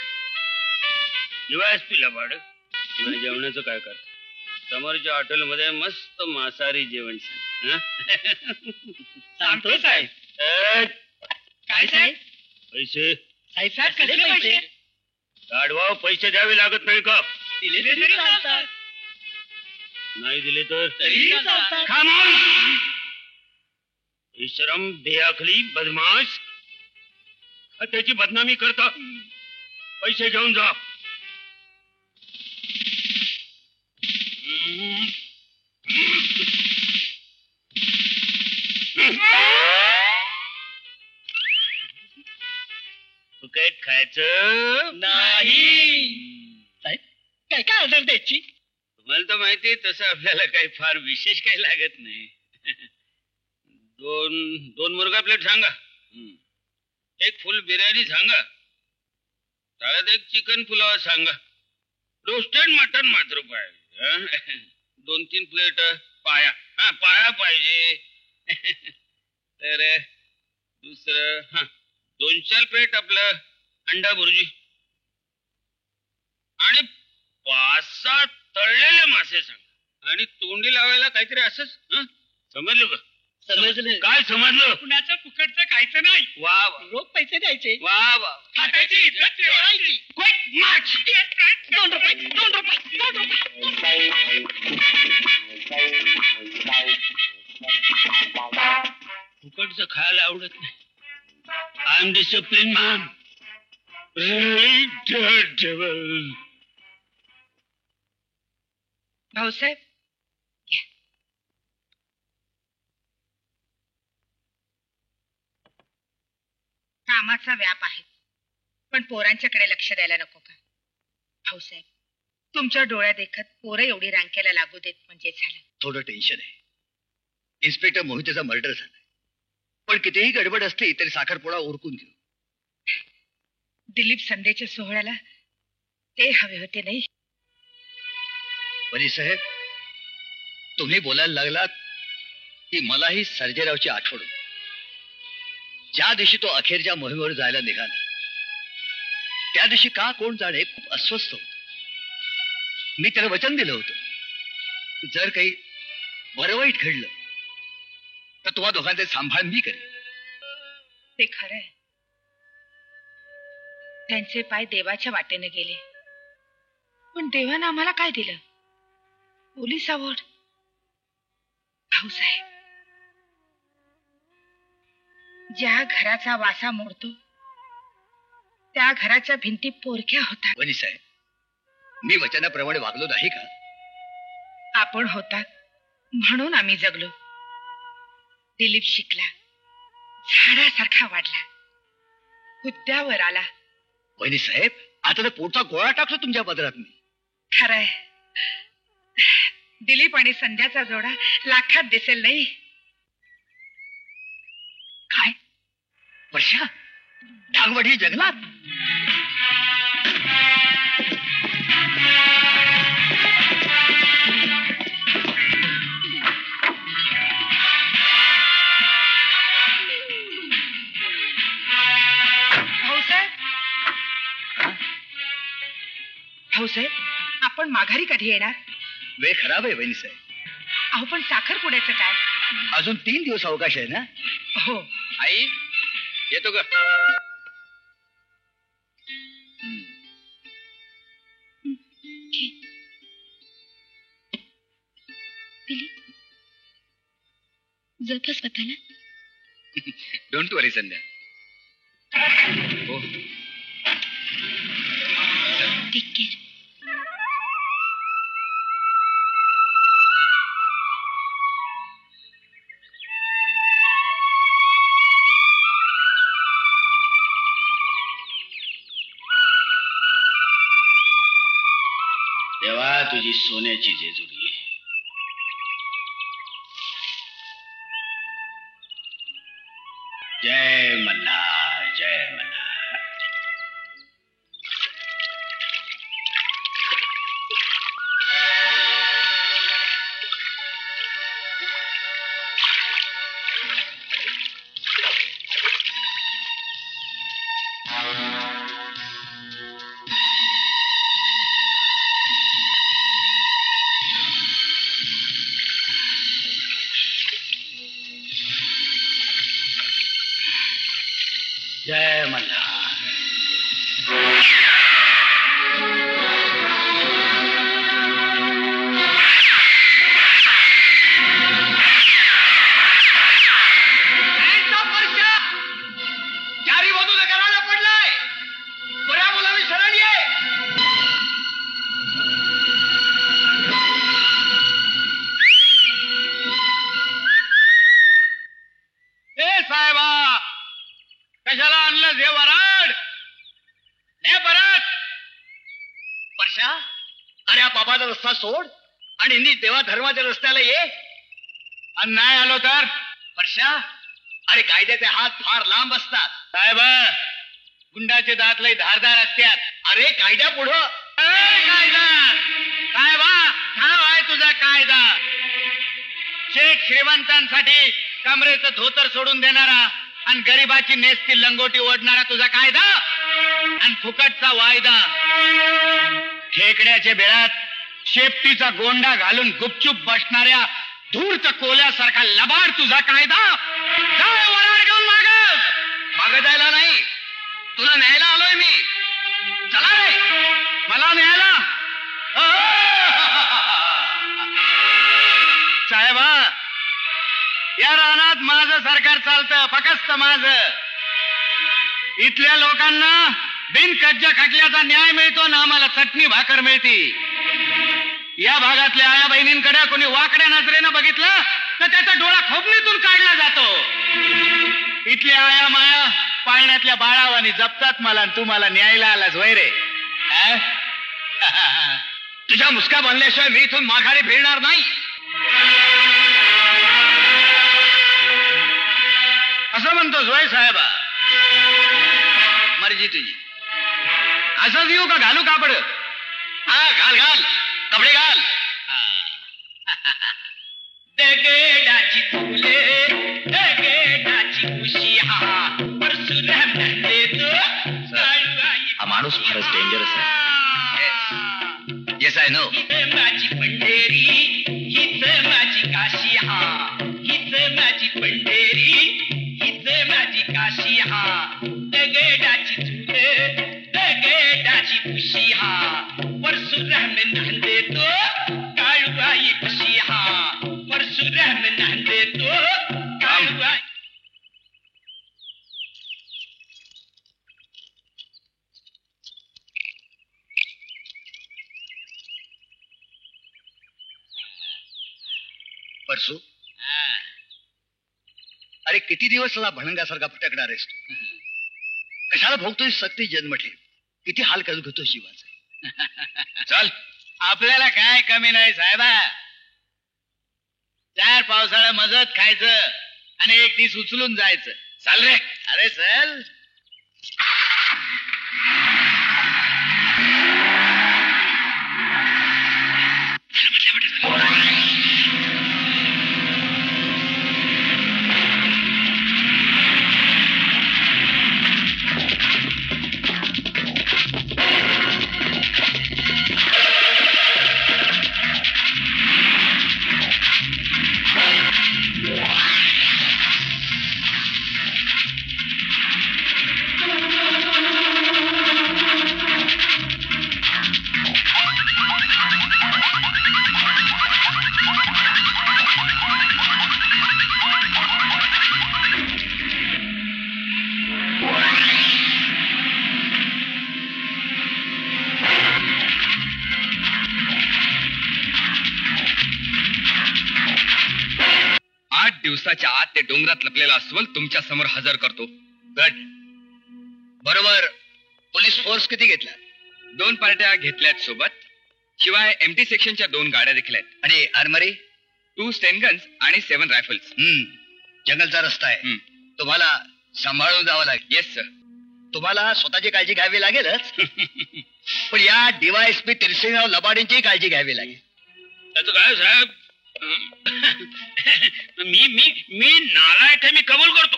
USP लबाड. माझ्या जेवणाचं काय करत? समोरच्या हॉटेलमध्ये मस्त मांसाहारी जेवण सांग. सांगतो साहेब. काय साहेब? पैसे साहेब साहेब कसले पैसे? गाढवाव पैसे द्यावे लागत नाही का? दिले तरी चालतात. नाही दिले तर तरी चालतात. खामोश! बेशरम, बेअकली, बदमाश, त्याची बदनामी करता. पैसे घेऊन जा. फुकट खायचं नाही. साहेब काय काय ऑर्डर द्यायची? तुम्हाला तर माहिती आहे, तसं आपल्याला काही फार विशेष काही लागत नाही. दोन मुर्गा प्लेट सांगा. एक फुल बिर्याणी सांगा. त्यात एक चिकन पुलाव सांगा. रोस्टेड मटन मात्र पाहिजे. 2-3 प्लेट पाया. पाया पाहिजे. तर दुसरं 2-4 प्लेट आपलं अंडा भुर्जी आणि 5-6 तळलेले मासे सांगा. आणि तोंडी लावायला काहीतरी असंच. समजलं का? समजलं. काय समजलं? कुणाचं फुकटचं खायचं नाही. वा वा. रोख पैसे द्यायचे. वा वा. खात्याची इज्जत ठेवायची. क्विक मार्च. 2 रुपये 2 रुपये 2 रुपये. फुकटचं खायला आवडत नाही. I am discipline man. Bhausaheb कामाचा व्याप आहे, पण पोरांच्याकडे लक्ष द्यायला नको का? भाऊसाहेब तुमच्या डोळ्यात देखत पोरं एवढी रांकेला लागू देत म्हणजे झालं. थोडं टेन्शन आहे. इन्स्पेक्टर मोहितेचा मर्डर झाला, पण कितीही गडबड असली तरी साखरपुडा उरकून घेऊ. दिलीप संध्येच्या सोहळ्याला ते हवे होते नाही? वनी साहेब, तुम्ही बोलायला लागलात की मलाही सर्जेरावची आठवण. ज्या दिवशी तो अखेरच्या मोहिमेवर जायला निघाला त्या दिवशी का कोण जाणे खूप अस्वस्थ होत. मी त्याला वचन दिलं होतं की जर काही बरं वाईट घडलं तर तुम्हा दोघांचे सांभाळ मी करेन. ते खरंय, त्यांचे पाय देवाच्या वाटेने गेले, पण देवानं आम्हाला काय दिलं? Police award. भाऊसाहेब ज्या घराचा वासा मोडतो त्या घराच्या भिंती पोरक्या होतात. वनी साहेब, मी वचनाप्रमाणे वागलो नाही का? आपण होतात म्हणून आम्ही जगलो. दिलीप शिकला, झाडासारखा वाढला, हुद्द्यावर आला. वहिनी साहेब, आता तर पोटचा गोळा टाकतो तुमच्या पदरात मी. खरंय, दिलीप आणि संध्याचा जोडा लाखात दिसेल नाही. काय वर्षा ढांगवडी जंगलात? भाऊसाहेब आपण माघारी कधी येणार? वेळ खराब आहे वहिनी साहेब. अहो पण साखरपुड्याचं काय? अजून 3 दिवस अवकाश आहे ना? हो. आई येतो का? दिलीप जपा स्वतःला. डोंट वरी संध्या. हो टेक केअर. तेव्हा तुझी सोन्याची जेजुरी. जय मल्हार, जय मल्हार. जय मल्हार. चारी बाजूला करायला पडलाय. बऱ्या मुलांनी शरण ये. ए साहेबा, कशाला आणलं हे वराड? ने परत. परशा, अरे हा बाबाचा रस्ता सोड आणि नीट देवा धर्माच्या रस्त्याला ये. आणि नाही आलो तर परशा, अरे कायद्याचे हात फार लांब असतात. साहेब, गुंडाचे दात लय धारदार असतात. अरे कायद्या पुढं. कायदा साहेबा, ठाव आहे तुझा कायदा. शेठ श्रीमंतांसाठी कमरेचं धोतर सोडून देणारा आणि गरीबाची नेसती लंगोटी ओढणारा तुझा कायदा आणि फुकटचा वायदा. खेकड्याच्या बेळात शेपटीचा गोंडा घालून गुपचूप बसणाऱ्या धूर्त कोल्यासारखा लबाड तुझा कायदा. काय वराड घेऊन माग जायला नाही, तुला न्यायला आलोय मी. चला रे मला न्यायला. साहेबा, या रानात माझं सरकार चालतं, फकस्त माझं. इथल्या लोकांना बिनकज्जा खटल्याचा न्याय मिळतो ना आम्हाला चटणी भाकर मिळती. या भागातल्या आया बहिणींकडे कोणी वाकड्या नजरेनं बघितलं तर त्याचा डोळा खोबणीतून काढला जातो. इथल्या आया माया पाळण्यातल्या बाळावानी जपतात मला. तू मला न्यायला आलास वय रे? तुझ्या मुसका बांधल्याशिवाय मी इथून माघारी फिरणार नाही. असं म्हणतोस वय साहेबा? मर्जी तुझी. असंच येऊ का घालू कापड? हा घाल घाल, कपडे घाल. दगडाची फुले, दगडाची कुशी, हा परशुराम देतो. हा माणूस फारच डेंजरस आहे. Yes I know. माझी पंढेरी, हीच माझी काशी, हा हीच माझी पंढेरी, हीच माझी काशी, हा दगडाची चूल, दगडाची कुशी, हा परशुराम नांदेतो. काळूबाई कुशी, हा परशुराम नांदेतो. काळूबाई. परसू, अरे किती दिवस मला भणंगासारखा पटकणार आहेस तू? कशाला भोगतोय सक्ती जन्मठे? किती हाल करून घेतो शिवाचे. चल, आपल्याला काय कमी नाही साहेबा. 4 पावसाळा मजत खायचं आणि 1 दिवस उचलून जायचं. चाल रे. अरे चल. दिवसाच्या आत ते डोंगरात लपलेलं अस्वल तुमच्या समोर हजर करतो. गट बरोबर. पोलीस फोर्स किती घेतला? 2 पार्ट्या घेतल्यात सोबत. शिवाय एमटी सेक्शनच्या 2 गाड्या देखील आहेत. आणि आर्मरी? 2 स्टेन गन्स आणि 7 रायफल्स. जंगलचा रस्ता आहे, तुम्हाला सांभाळून जावं लागेल. Yes sir. तुम्हाला स्वतःची काळजी घ्यावी लागेलच, पण या डीवायएसपी तिरसिंगराव लबाडेंची काळजी घ्यावी लागेल. त्याचं काय साहेब? मी नालायक आहे, मी कबूल करतो.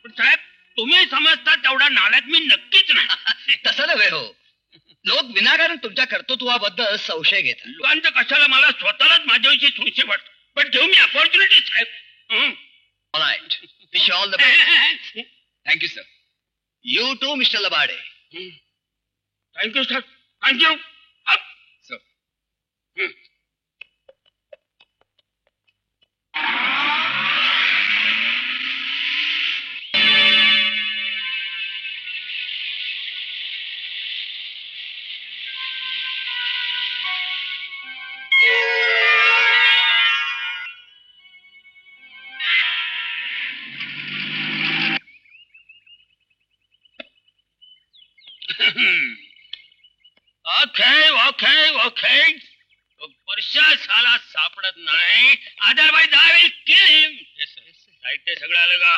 पण साहेब तुम्ही समजता तेवढा नालायक मी नक्कीच नाही. तसं नव्हे हो, लोक विनाकारण तुमच्या कर्तृत्वाबद्दल संशय घेतात. लोकांचं कशाला, मला स्वतःलाच माझ्याविषयी संशय वाटतो. पण घेऊ मी अपॉर्च्युनिटी साहेब. Alright, wish all the best. Thank you sir. You too mister Labade. Thank you sir, thank you. Okay. Varsha साला सापडत नाही, otherwise I will kill him. साहित्य सगळं आलं का?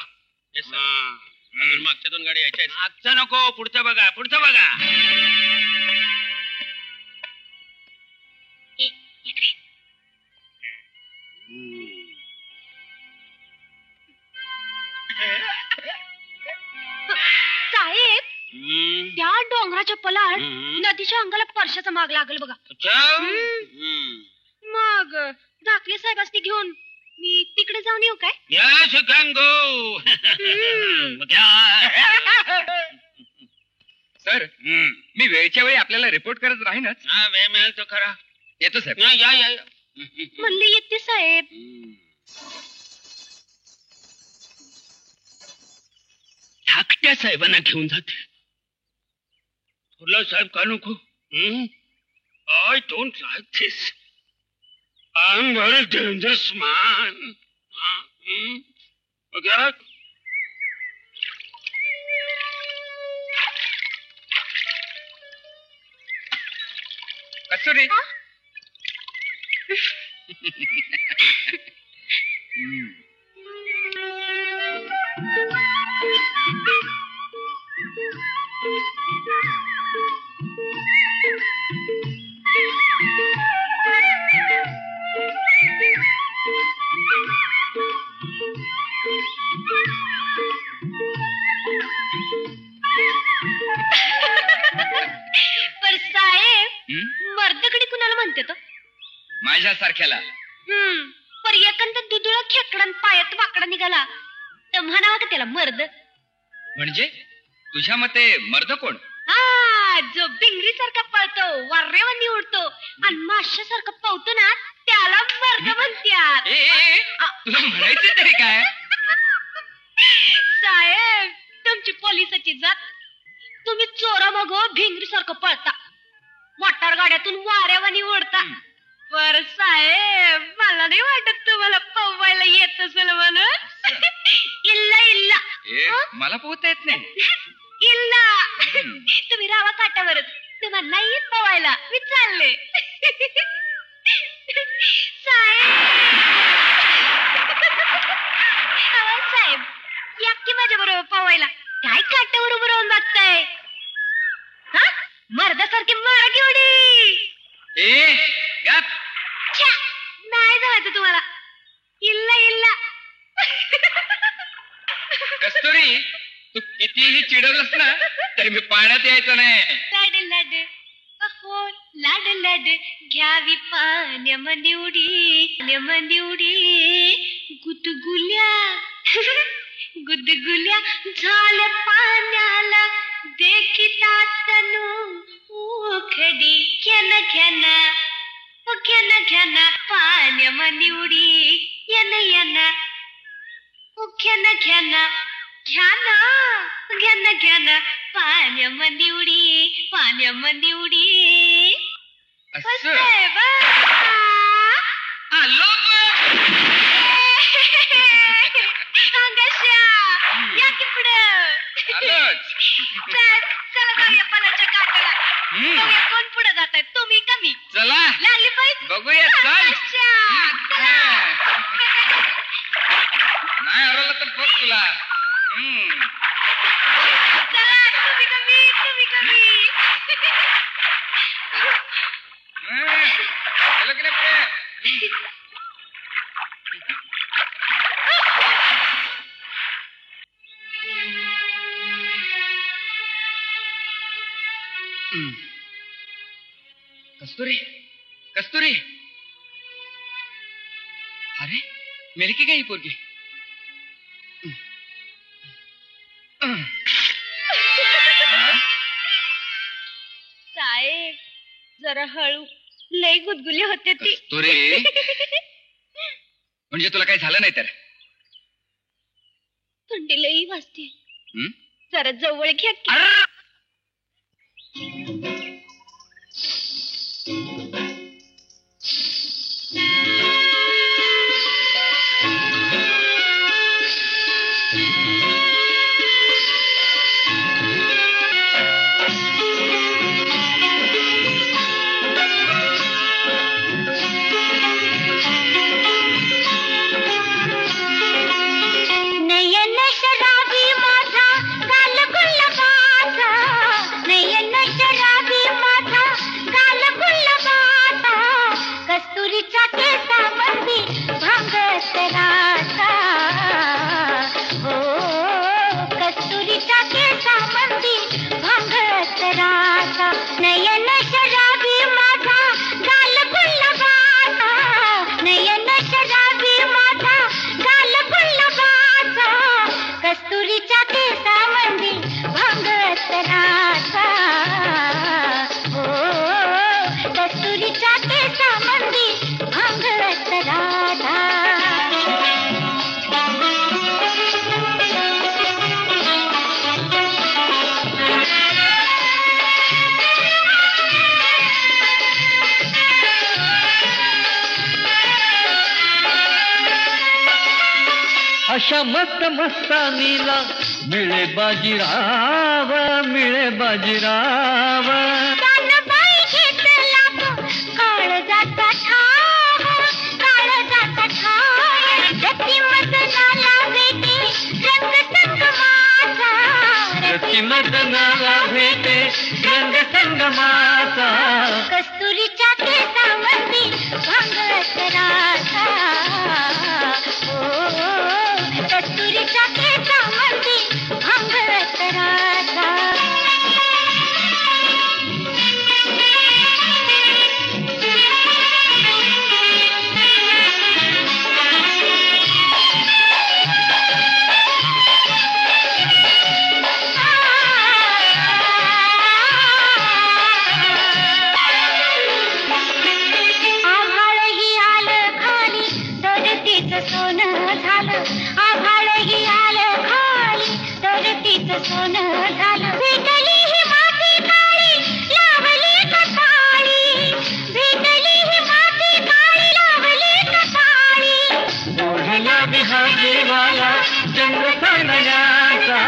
अजून मागच्या 2 गाड्या यायच्या आहेत. मागचं नको, पुढचं बघा, पुढचं बघा. साहेब, त्या डोंगराच्या पलाड नदीच्या अंगाला परशाचा माग लागल बघा. मग धाकले साहेबांनी घेऊन मी तिकडे जाऊन येऊ काय? Yes, you can go. Sir, मी वेळच्या वेळी आपल्याला रिपोर्ट करत राहीनच. वेळ मिळेल तो खरा. येतो साहेब. या. म्हणले येते साहेब. धाकट्या साहेबांना घेऊन जाते. थोरला साहेब का नको? I don't like this. I am very dangerous man. Kasturi. पर साहेब, मर्दगडी कुणाला म्हणते तो? माझ्यासारख्याला. पर एकंदर दुधुळा खेकडा पायात वाकडा निघाला तर म्हणावा का त्याला मर्द? म्हणजे तुझ्या मते मर्द कोण? जो भिंगरी सारखा पळतो, वारेवानी उडतो आणि माश्यासारखा पवतो ना, त्याला मर्द म्हणतात. तुला म्हणायचं तरी काय? साहेब, तुमची पोलिसाची जात. तुम्ही चोरा मग भिंगरी सारखं पळता, मोटार गाड्यातून वाऱ्यावानी उडता. पर साहेब, मला नाही वाटत तुम्हाला पवायला येत असेल म्हणून. इल्ला मला पोहता येत नाही. इल्ला तुम्ही रावा काटावरच, तुम्हाला नाही येत पवायला. मी चालले. साहेब, या की माझ्या बरोबर पवायला. काय काटावर उभं राहून बघताय? मर्दासारखी मारा घेऊन. नाही जायचं तुम्हाला. इल्ला कस्तुरी, तू कितीही चिडवलंस ना तरी मी पाण्यात यायचं नाही. लाड घ्यावी पाण्यामध्ये उडी गुदगुल्या झाल्या पाण्याला देखिता तनू उखडी घ्यान पाण्यामध्ये उडी येन घ्यान पाण्यामध्ये उडी. आलो. बाळासाहेब तुम्ही कमी चला लागली पाहिजे बघूया चल नाही हरवलं तर बघ तुला तुम्ही कमी गेलो की नाही पुढे कस्तुरी कस्तुरी अरे मेरी की गई पोरगी साहेब जरा हळू लई गुदगुली होते ती कस्तुरी म्हणजे तुला काही झालं नाही तर थंडी लई वाजते जरा जवळ घ्या की. अशा मस्त मस्तानीला मिळे बाजीराव मिळे बाजीराव मदनाला भेटे रंग संगमाचा कस्तुरीच्या केसावरती भांगत रासा कस्तुरीच्या केसावरती भांगत रासा सोनं झालं भेटली ही माती काळी लावली कपाळी भेटली ही माती काळी लावली कपाळी ओढला विहाजीवाला चंद्र चांदण्याचा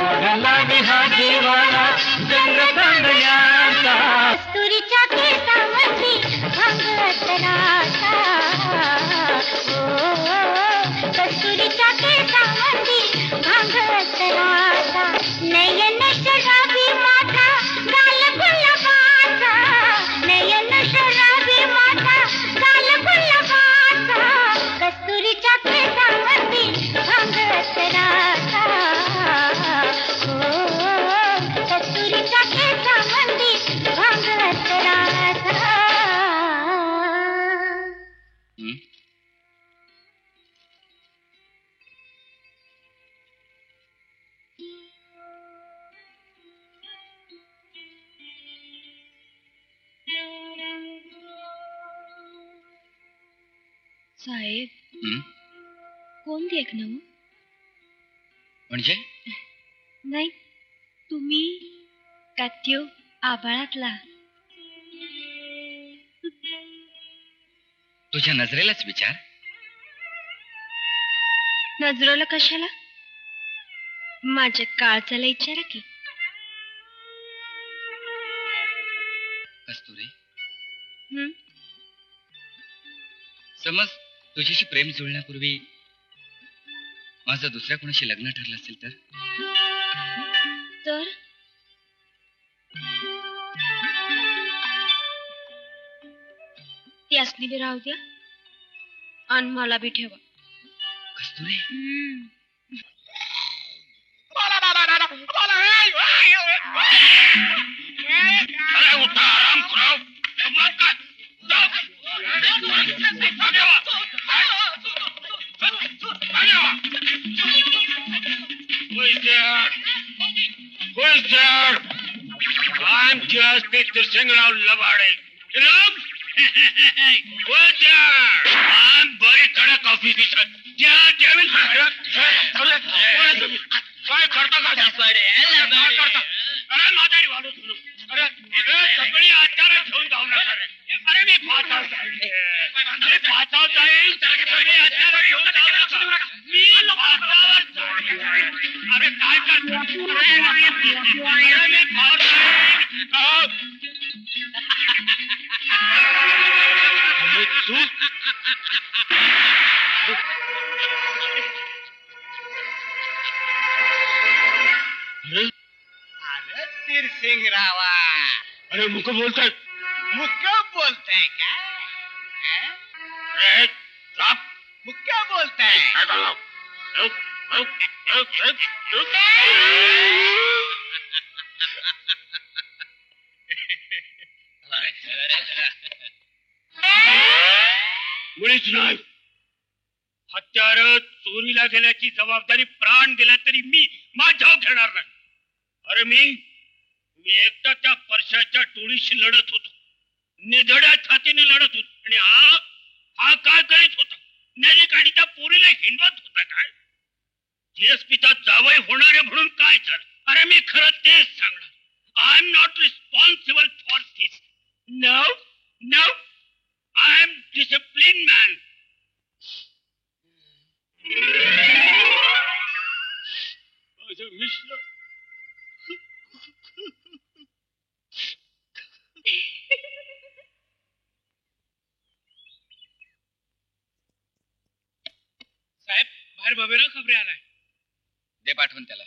ओढला विहाजीवाला चंद्र चांदण्याचा कस्तुरीच्या केसावरती भांगत रासा कस्तुरीच्या केसावरती भांगत रासा नयन शराबी माथा गाल गुलाबाचा नयन शराबी माथा गाल गुलाबाचा कस्तुरीच्या केसावरती भांगत रासा कस्तुरीच्या केसावरती भांगत रासा साहेब कोण देखणं म्हणजे नाही तुम्ही का त्यो आभाळातला तुझ्या नजरेलाच विचार नजरेला कशाला माझ्या काळजाला विचारा की कस्तुरी समज तुझ्याशी प्रेम जुळण्यापूर्वी माझं दुसऱ्या कोणाशी लग्न ठरलं असेल तर ती असली बी राहू द्या आणि मला बी ठेवा. कस्तुरी अरे उठा आराम करो. I'm just Mr. Singrao Lavade. You know? What's there? I'm very कडक ऑफिसर. काय करता का? अरे म्हातारी वाढू सुरू. अरे सगळी आचार ठेवून जाऊ नका रे. अरे मी पाचाव जाईल. सगळी आचार ठेवून जाऊ नका. मी पाचावर जाईल. अरे काय करता? अरे मी पाचाव तू अरे तीरसिंगरावा अरे मुक बोलताय मुक्का बोलताय का अरे साप मुक्का बोलताय मुळीच नाही. हत्यार चोरीला गेल्याची जबाबदारी प्राण दिला तरी मी माझ्यावर घेणार नाही. अरे मी एकटा त्या परशाच्या टोळीशी लढत होतो. निधड्या छातीने लढत होतो. आणि हा काय करीत होता? नॅजिक आणि त्या पोरीला हिंडवत होता काय? जीएसपीचा जावई होणारे म्हणून काय झालं? अरे मी खरं तेच सांगणार. I am not responsible for this. No no I am discipline man. Mishra साहेब बाहेर बबेरा खबरी आलाय. दे पाठवून त्याला.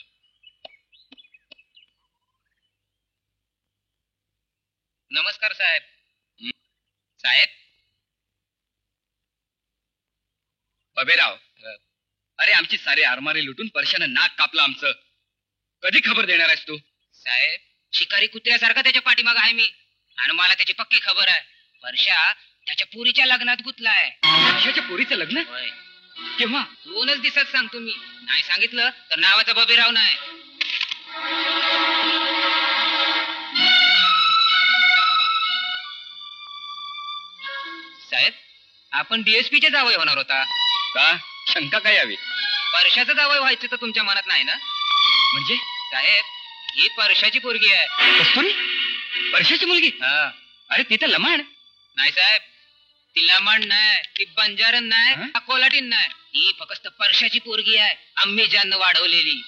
नमस्कार साहेब. साहेब बबेराव, अरे आमची सारी आरमारी लुटून परशानं नाक कापलं आमचं. कधी खबर देणार आहेस तू? साहेब शिकारी कुत्र्यासारखा त्याच्या पाठीमाग आहे मी आणि मला त्याची पक्की खबर आहे. परशा त्याच्या पुरीच्या लग्नात गुतलाय. परशाच्या पोरीचं लग्न? होय. केव्हा? 2 दिवसात सांगतो मी. नाही सांगितलं तर नावाचा बबीराव नाही. साहेब आपण डीएसपीचे जावई होणार होता का? शंका काय यावी? परशाचं जावई व्हायचं तर तुमच्या मनात नाही ना? म्हणजे साहेब ही परशाची पोरगी आहे. कस्तुरी परशाची मुलगी? हा. अरे ती तर लमाण. नाही साहेब ती लमण नाही, ती बंजारन नाही, कोलाटीन नाही. ही फक्त परशाची पोरगी आहे. आम्ही ज्यांना वाढवलेली.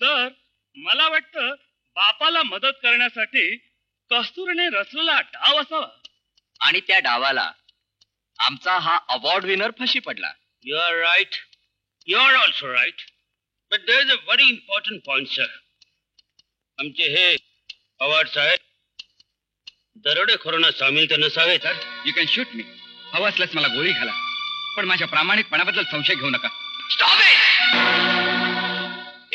सर मला वाटतं बापाला मदत करण्यासाठी कस्तुरीने रचलेला डाव असावा. आणि त्या डावाला आमचा हा अवॉर्ड विनर फशी पडला. You are right. You are also right. But there is a very important point, sir. आमचे हे पवार साहेब दरोडेखोरांना सामील तर नसावे. सर यू कॅन शूट मी. हवं असल्यास मला गोळी घाला, पण माझ्या प्रामाणिकपणाबद्दल संशय घेऊ नका. Stop it.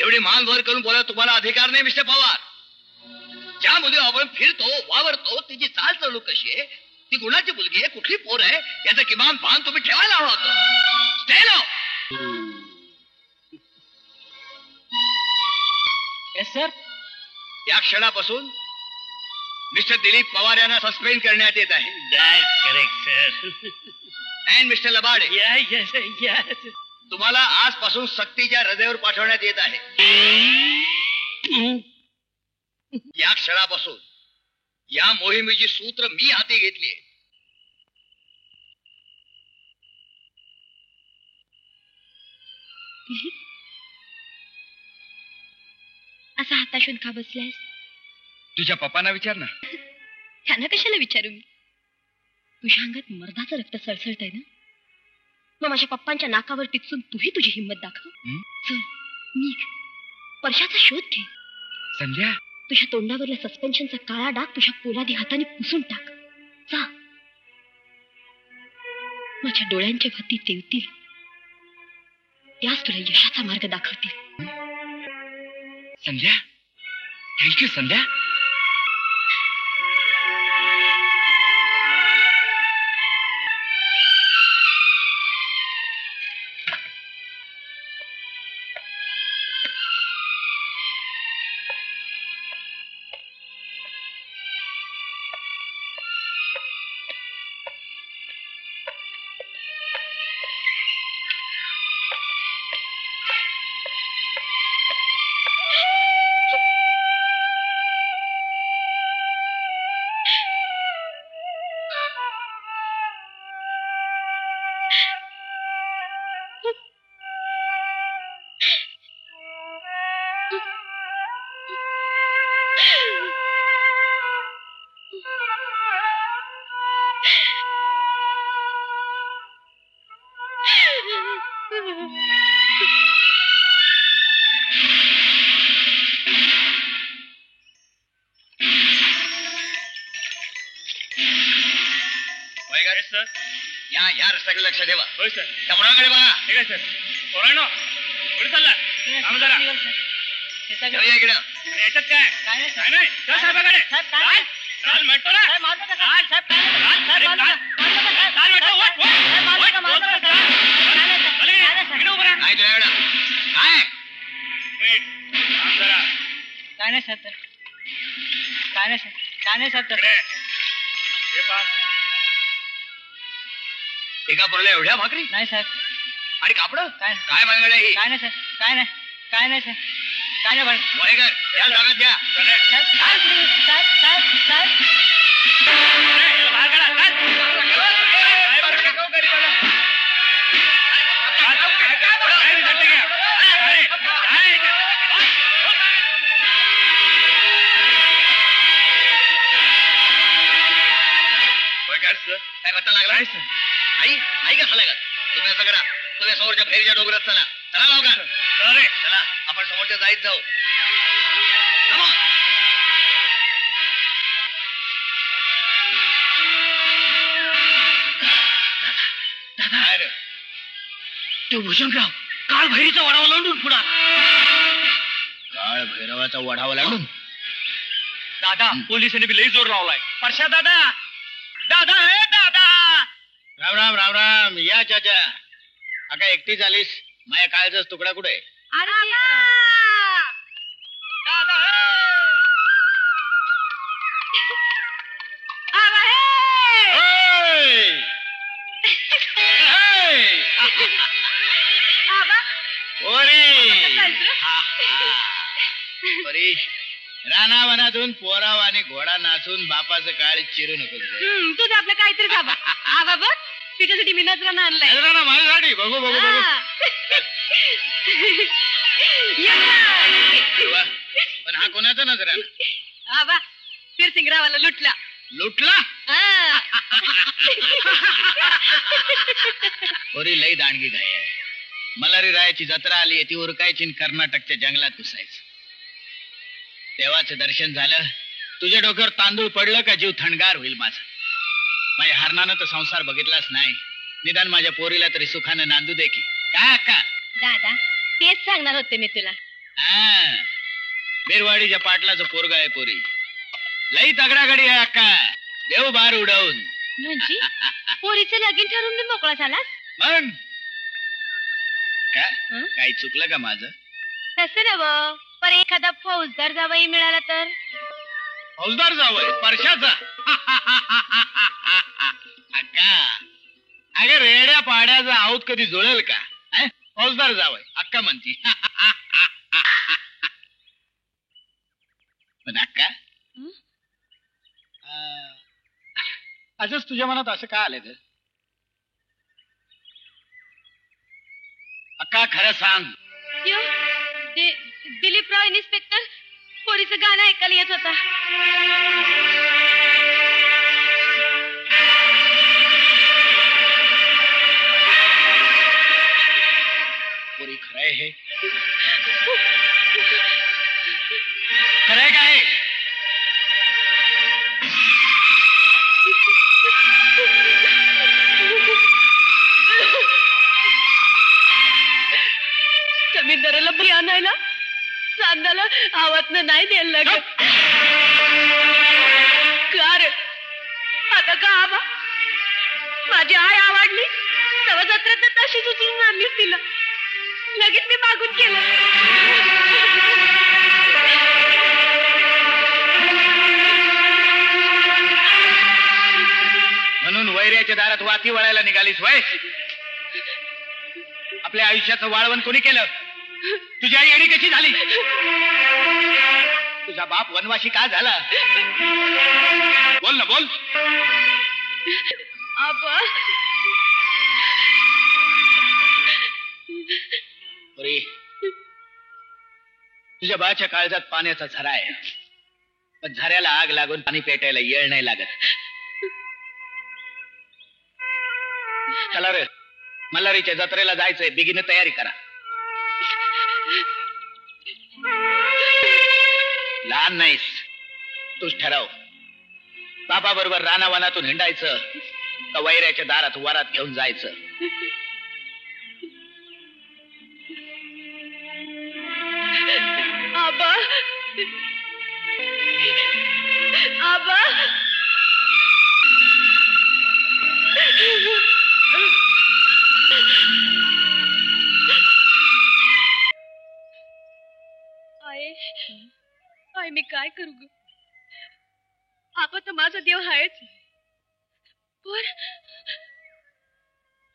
एवढी मान वर करून बोलायला तुम्हाला अधिकार नाही मिस्टर पवार. ज्या मुली आपण फिरतो वावरतो तिची चाल चढू कशी आहे, ती गुणाची मुलगी आहे, कुठली पोर आहे, याचं किमान भान तुम्ही ठेवायला हवं होतं. Stand up. Yes sir. या क्षणापासून मिस्टर दिलीप पवार यांना सस्पेंड करण्यात येत आहे. That's correct, sir. And mister Labade Yes. तुम्हाला आजपासून सक्तीच्या रजेवर पाठवण्यात येत आहे. या क्षणापासून या मोहिमेची सूत्र मी हाती घेतली. असा हाताशून का बसलायस? तुझ्या पप्पांना विचार ना. त्यांना कशाला विचारू मी? तुझ्या अंगात मर्दाचं रक्त सळसळतंय ना, मग माझ्या पप्पांच्या नाकावर टिचून तूही तुझी हिंमत दाखव. चल निघ, परशाचा शोध घे. संध्या, तुझ्या तोंडावरला सस्पेन्शनचा काळा डाग तुझ्या पोलादी हाताने पुसून टाक. जा, माझ्या डोळ्यांच्या भाती तेवतील, त्याच तुला यशाचा मार्ग दाखवतील. संध्या, थँक्यू संध्या. या रस्त्याकडे लक्ष ठेवा. होय सर. त्या मुलाकडे बघा. ठीक आहे सर. पोरांनो, कुठे चालला? थांबा जरा. या इकडं. याच्यात काय? काय नाही. चल साहेबाकडे. चाल. चाल म्हणतो ना. चाल. अरे चाल. चाल म्हणतो. वट. इकडे उभं राहा. नाही तुझ्याकडं काय? वेट. थांब जरा. काय नाही साहेब, काय नाही साहेब, काय नाही साहेब. इकडे. हे पहा. एका पोराला एवढ्या भाकरी नाही साहेब. आणि कापड काय काय भानगड आहे ही? काय नाही साहेब, काय नाही, काय नाही साहेब, काय नाही भाई. वडेकर, या जागात घ्या. बाहेर काढा. काय पत्ता लागला? आई कसं लागत? तुम्ही असं करा, तुम्ही समोरच्या फेरीच्या डोंगरात चला. चला लवकर. चला, आपण समोरच्या जाईत जाऊ. दादा, तो भूषणराव काळ भैरीचा वडावा लांडून पुढा. काळ भैरवाचा वडावा लांडून? दादा, पोलिसांनी बी लई जोर लावलाय. परशा दादा. दादा हे दादा. राम राम राम राम. या चाचा. अका एकटीच आलीस? माझ्या काळजाचा तुकडा कुठे आहे? रानावनातून पोराव आणि घोडा नाचून बापाचं काळ चिरू नको. तुझं आपलं काहीतरी बाबा. आबा बघ, तुझ्यासाठी मी नजरानं आणलाय. नजराना माझ्यासाठी. बघू बघू बघू. पण हा कोणाचा नजराना? आबा फिरसिंगरावाला लुटला. लुटला? पोरी लई दांडगी गाय आहे. मल्हारी रायाची जत्रा आली, ती उरकायची कर्नाटकच्या जंगलात घुसायचं. देवाचं दर्शन झालं, तुझ्या डोक्यावर तांदूळ पडलं का जीव थंडगार होईल माझा. माझ्या हरणानं तर संसार बघितलाच नाही, निदान माझ्या पोरीला तरी सुखानं नांदू दे की. काय अक्का? दादा, तेच सांगणार होते मी तुला. बिरवाडीच्या पाटलाचं पोरग आहे पोरी. लई तगडा गडी आहे अक्का. देव बार उडवून. म्हणजे पोरीचं लगीन ठरून मी मोकळा झालास? मग काही चुकलं का माझं? तसं नव, पण एखादा फौजदार जावई मिळाला तर? फौजदार जावई परशाचा? अक्का, अगे रेड्या पाड्याचा आऊत कधी जुळेल का? फौजदार जावई अक्का म्हणती. पण अक्का, असंच तुझ्या मनात असं का आलं ग? अक्का खरं सांग. दिलीपराव इन्स्पेक्टर, पोरीचं गाणं ऐकायला येत होता. पोरी खरंय हे? खरंय काय? जमीनदाराला बरी आणायला चांदाला आवाजनं नाही द्यायला लागत. कार आता का आबा माझी आई आवडली तेव्हा जत्रात तशीच उचलून आणलीस तिला. लगेच मी मागून केलं. म्हणून वैऱ्याच्या दारात वाती वळायला निघालीस वय? आपल्या आयुष्याचं वाळवण कोणी केलं? तुझी आई येडी कशी झाली? तुझा बाप वनवाशी का झाला? बोल ना बोल. आबा पोरी, तुझ्या बाच्या काळजात पाण्याचा झरा आहे, पण झऱ्याला आग लागून पाणी पेटायला येळ नाही लागत. चला रे, मल्हारीच्या जत्रेला जायचंय, बिगीने तयारी करा. लहान नाहीस, तूच ठरव. बाबा बरोबर रानावनातून हिंडायचं का वैऱ्याच्या दारात वरात घेऊन जायचं? आबा आबा आय मी काय करू ग? आबा तर माझा देव आहेच,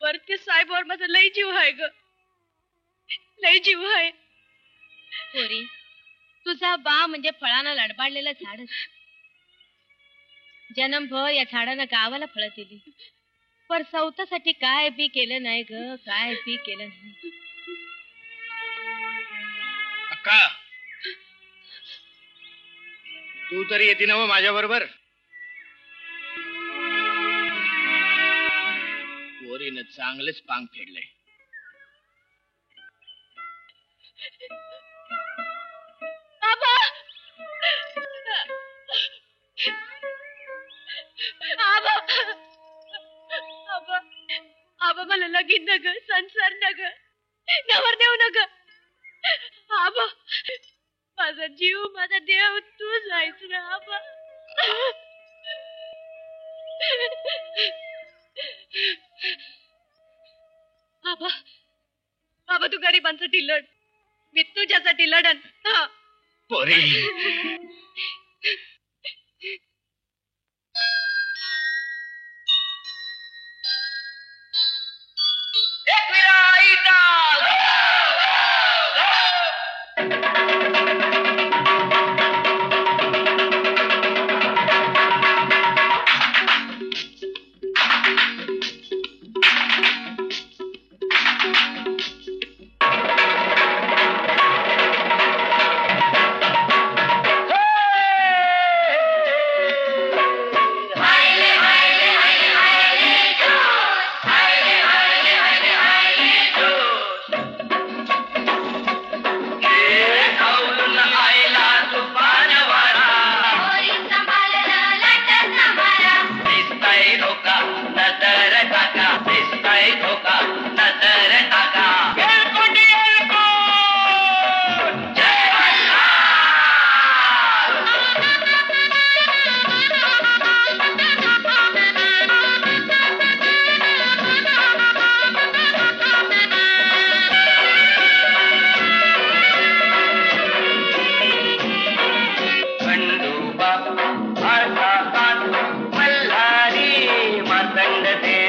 पर ते साहेबावर माझा लय जीव आहे ग, लय जीव आहे. पोरी, तुझा बा म्हणजे फळानं लडबाडलेलं झाडच. जन्मभर या झाडानं गावाला फळं दिली, पर सौतासाठी काय बी केलं नाही ग, काय बी केलं नाही. अक्का, तू तरी येते ना माझ्या बरोबर? पोरीनं चांगलंच पांग फेडलंय. आबा आबा आबा आबा मला लगीन न ग, संसार न ग, नवर देऊ न ग. आबा माझा जीव, माझा देव तू जायच ना आबा. आबा आबा तू गरिबांसाठी लढ, मी तुझ्यासाठी लढन. पोरी, मल्हारी मातंग दे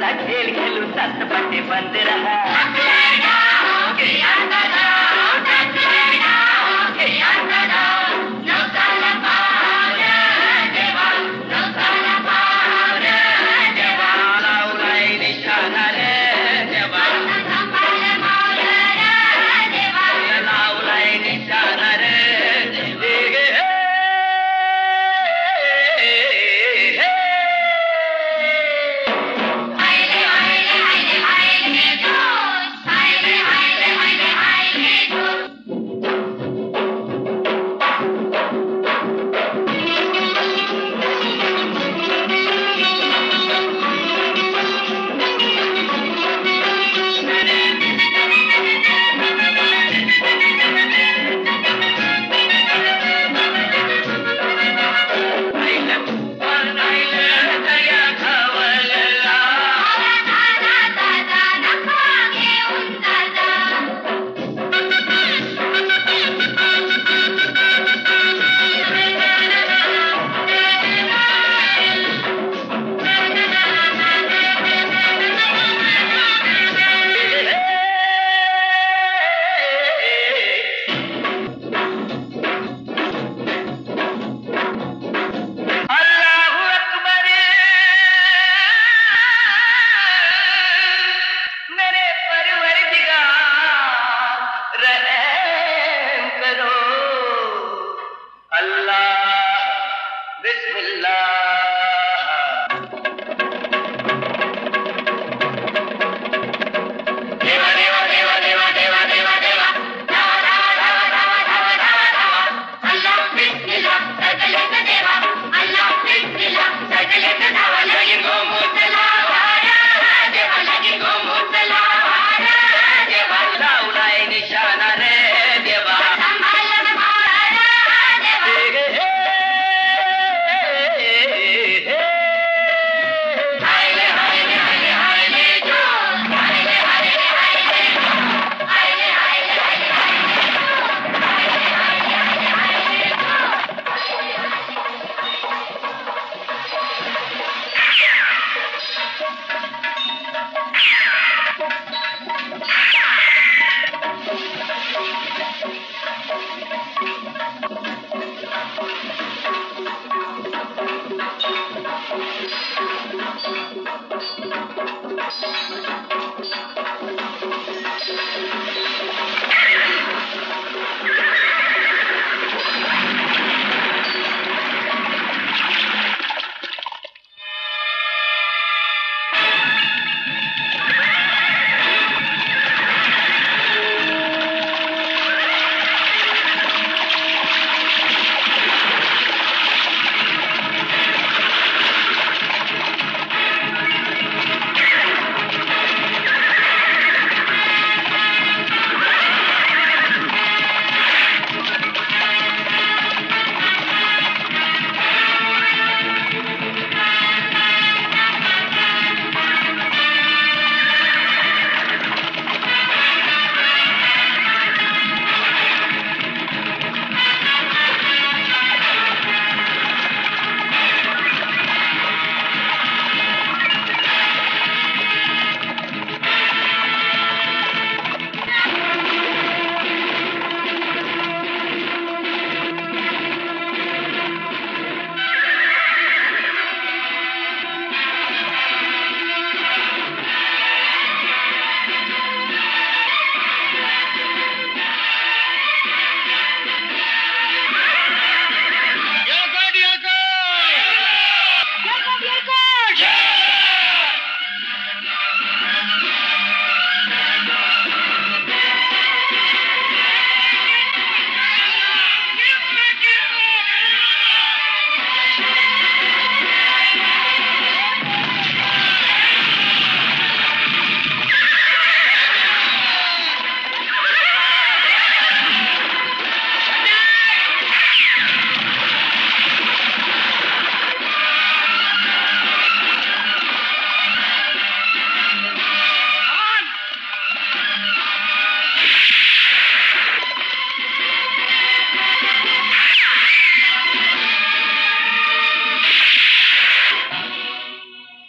चला खेल खेलू सात पाटे बंद रहा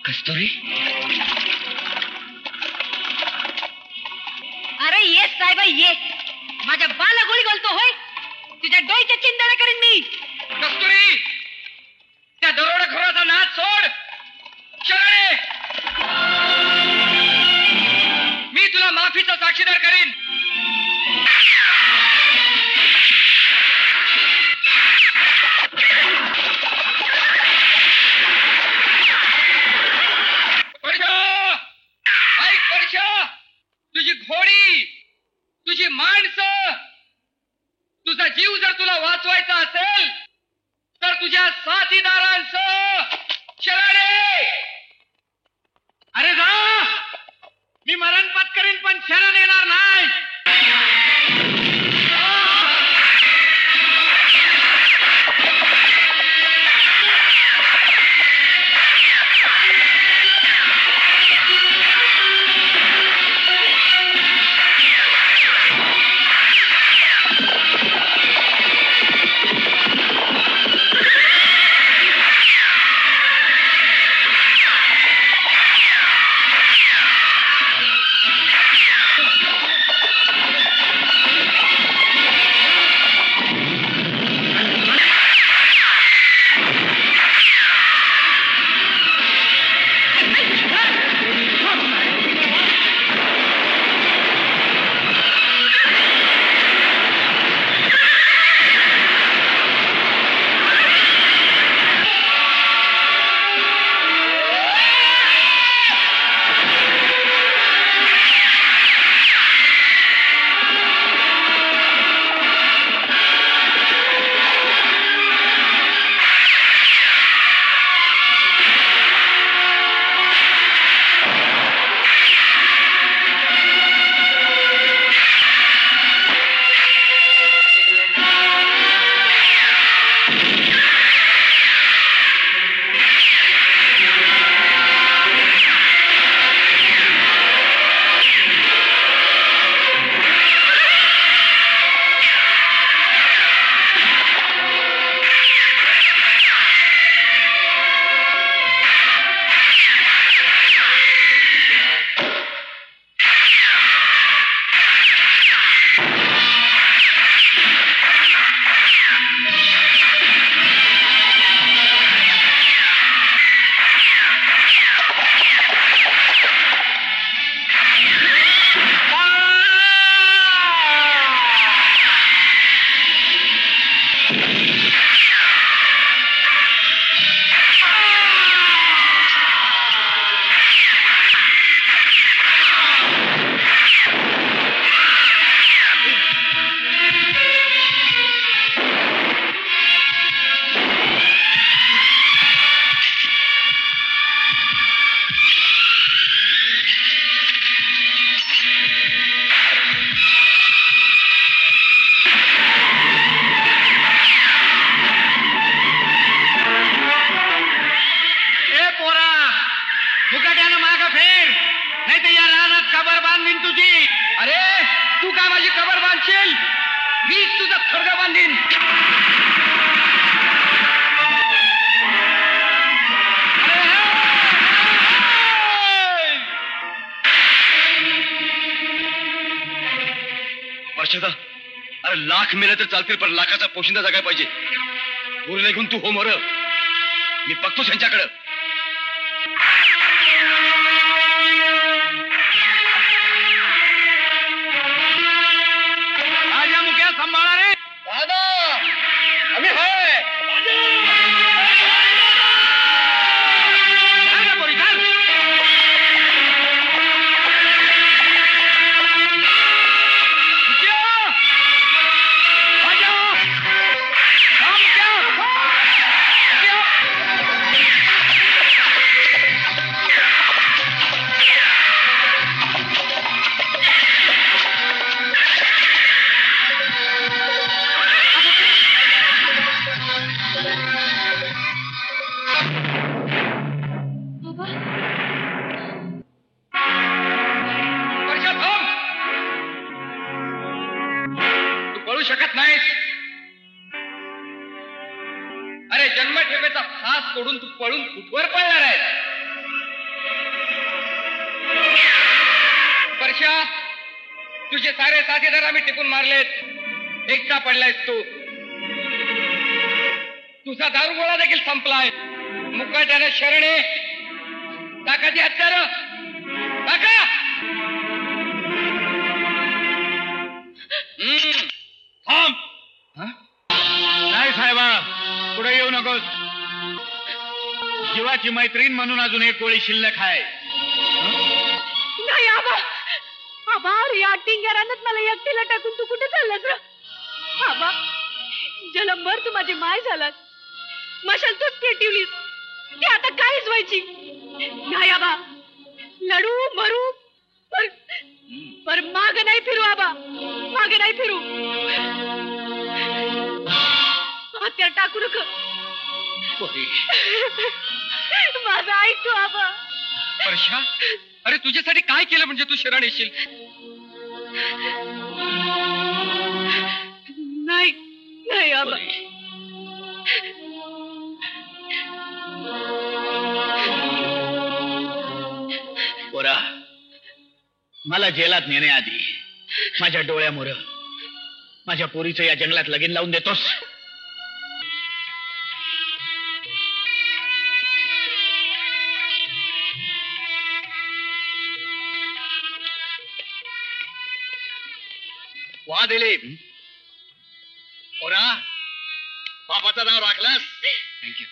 कस्तुरी बाई ये, माझ्या बाला गोळी घालतो होय, तुझ्या डोईच्या चिंताला करीन मी. कस्तुरी, त्या दरोडेखोराचा नाद सोड. शरणे, मी तुला माफीचा साक्षीदार करीन. तुझी घोडी, तुझी माणसं, तुझा जीव जर तुला वाचवायचा असेल तर तुझ्या साथीदारांचं शरणे. अरे जा, मी मरण पत्करीन पण शरण येणार नाही. अरे लाख मेले तर चालतील पण लाखाचा पोशिंदा जगाय पाहिजे. गोरीला घेऊन तू हो मोर, मी बघतो त्यांच्याकडं. राजा मुख्या सांभाळा रे. दादा आम्ही होय. शकत नाहीस. अरे जन्मठेपेचा फास तोडून तू पळून कुठवर पळणार आहेस? परशा तुझे सारे साथीदार आम्ही टिपून मारलेत. एकटा पडलायस तू. तुझा दारुगोळा देखील संपलाय. मुकाट्याने शरणे टाकाची हत्यार टाका. थांब. नाही साहेबा, पुढे येऊ नकोस. जीवाची मैत्रीण म्हणून अजून एक गोळी शिल्लक आहे. नाही आबा. आबा या टिंग्यारानच मला एकटीला टाकून तू कुठे चाललास रे? आबा, जलमभर तू माझी माय झालास. मशाल तूच पेटवलीस. ती आता काहीच व्हायची नाही आबा. लढू मरू पर माग नाही फिरू आबा. माग नाही फिरू. हत्यार टाकू नका. माझं ऐकतो आबा. वर्षा, अरे तुझ्यासाठी काय केलं म्हणजे तू शरण येशील? नाही नाही आबा. पोरा, मला जेलात नेण्याआधी माझ्या डोळ्यामुळे माझ्या पोरीचं या जंगलात लगीन लावून देतोस? वा दिलीप. पोरा, बापाचं नाव राखलंस. थँक्यू.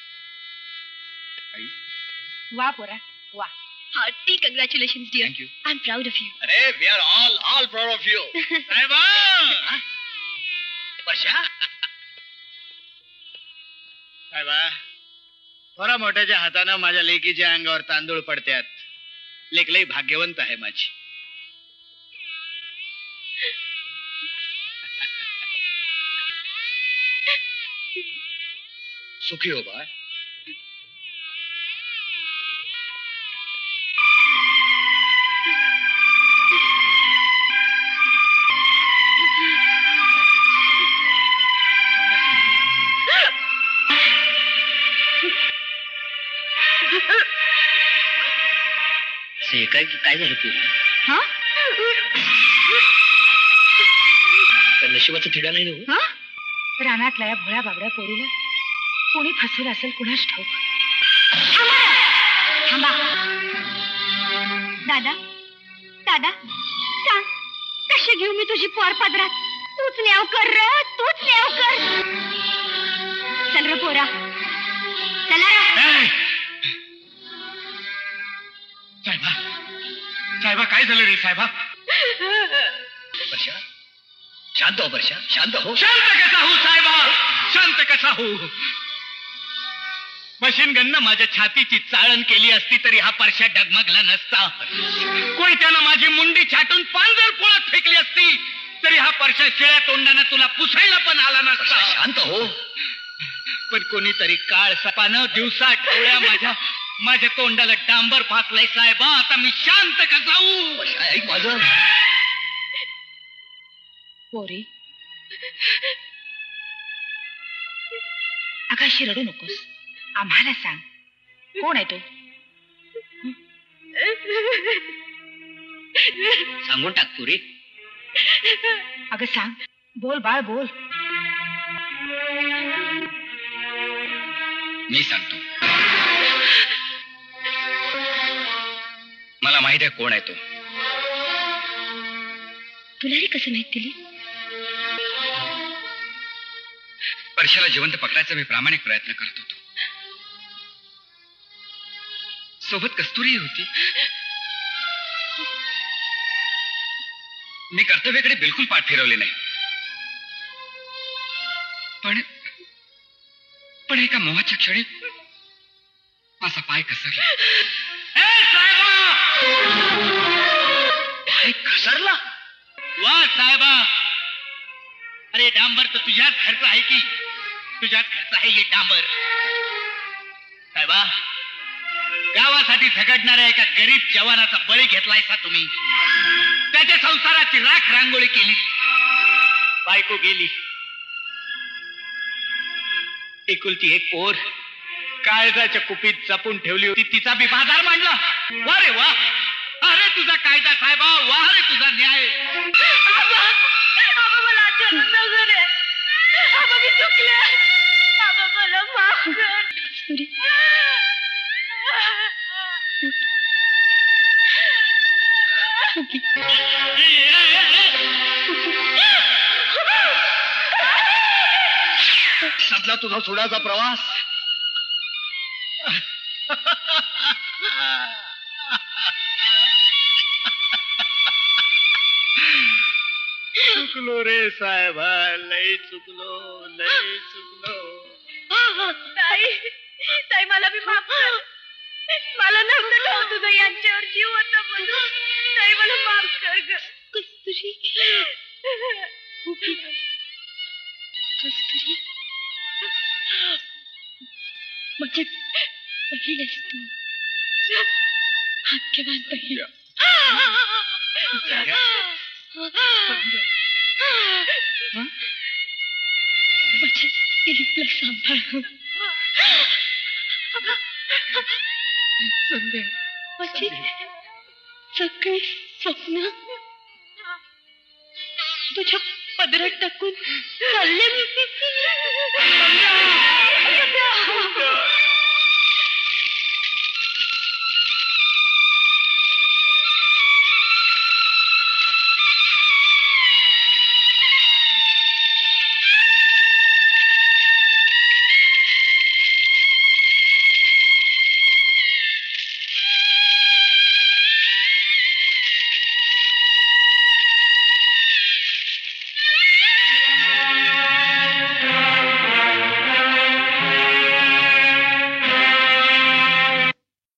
वा पोरा वा. Hearty congratulations, dear. Thank you. I'm proud of you. अरे we are all proud of you. साहेबा, वर्षा, साहेबा, थोडा मोठ्याच्या हातानं माझ्या लेकीच्या अंगावर तांदूळ पडत्यात. लेक लई भाग्यवंत आहे माझी. सुखी हो बाळ. काय झालं तू? नशिबाचा ठिडा नाही ना. रानातल्या या भोळ्या बाबड्या पोरीला कोणी फसवलं असेल कुणाच ठाऊक. थांबा. दादा दादा सांग, कशी घेऊ मी तुझी पोर पदरात? तूच न्याव कर र, तूच न्याव कर. चल र पोरा, चला रे. साहेबा, साहेबा काय झालं रे साहेबा? वर्षा, शांत हो वर्षा, शांत हो. शांत कसा हो साहेबा? शांत कसा हो? मशीन गननं माझ्या छातीची चाळण केली असती तरी हा परशा डगमगला नसता. कोयत्यानं माझी मुंडी छाटून पांजर पोळत फेकली असती तरी हा परशा शिळ्या तोंडानं तुला पुसायला पण आला नसता. शांत हो. पण कोणीतरी काळ सपानं दिवसा डोळ्या माझ्या तोंडाला डांबर फासलाय साहेबा. आता मी शांत कसा होऊ? वर्षा, ऐक माझं. पोरी, आकाशी रडू नकोस. आम्हाला सांग, कोण आहे तो? सांगून टाक पुरी. अगं सांग, बोल बाळ बोल. मी सांगतो. मला माहित आहे कोण आहे तो. तुला रे कसं माहित दिली? वर्षाला जिवंत पकडायचा मी प्रामाणिक प्रयत्न करत होतो. सोबत कस्तुरी होती. मी कर्तव्याकडे बिलकुल पाठ फिरवले नाही. पण एका मोहाच्या क्षणी माझा पाय घसरला. पाय घसरला? वा साहेबा, अरे डांबर तर तुझ्याच घरचा आहे की? तुझ्याच घरचा आहे हे डांबर. साहेबा, गावासाठी झगडणाऱ्या एका गरीब जवानाचा बळी घेतलायसा तुम्ही. त्याच्या संसाराची राख रांगोळी केली. बायको गेली. एकुलती एक पोर काळजाच्या कुपीत जपून ठेवली होती, तिचा बी बाजार मांडला. वा रे वा, अरे तुझा कायदा साहेबा, वाह रे तुझा न्याय. मला जन्म नगर आहे. मी चुकले. मला माफ कर. संपला तुझा सोडाचा प्रवास. चुकलो रे साहेब, लई चुकलो, लई चुकलो. ताई मला मी माफ कर. मला नव्हतं ठाऊक तुझं यांच्यावर जीव होता म्हणून. ताई मला माफ कर ग. कस्तुरी, कस्तुरी, म्हणजे बहीण आहेस तू. भाग्यवान बहीण. माझ्या दिलीपला सांभाळ. माझी सगळी स्वप्न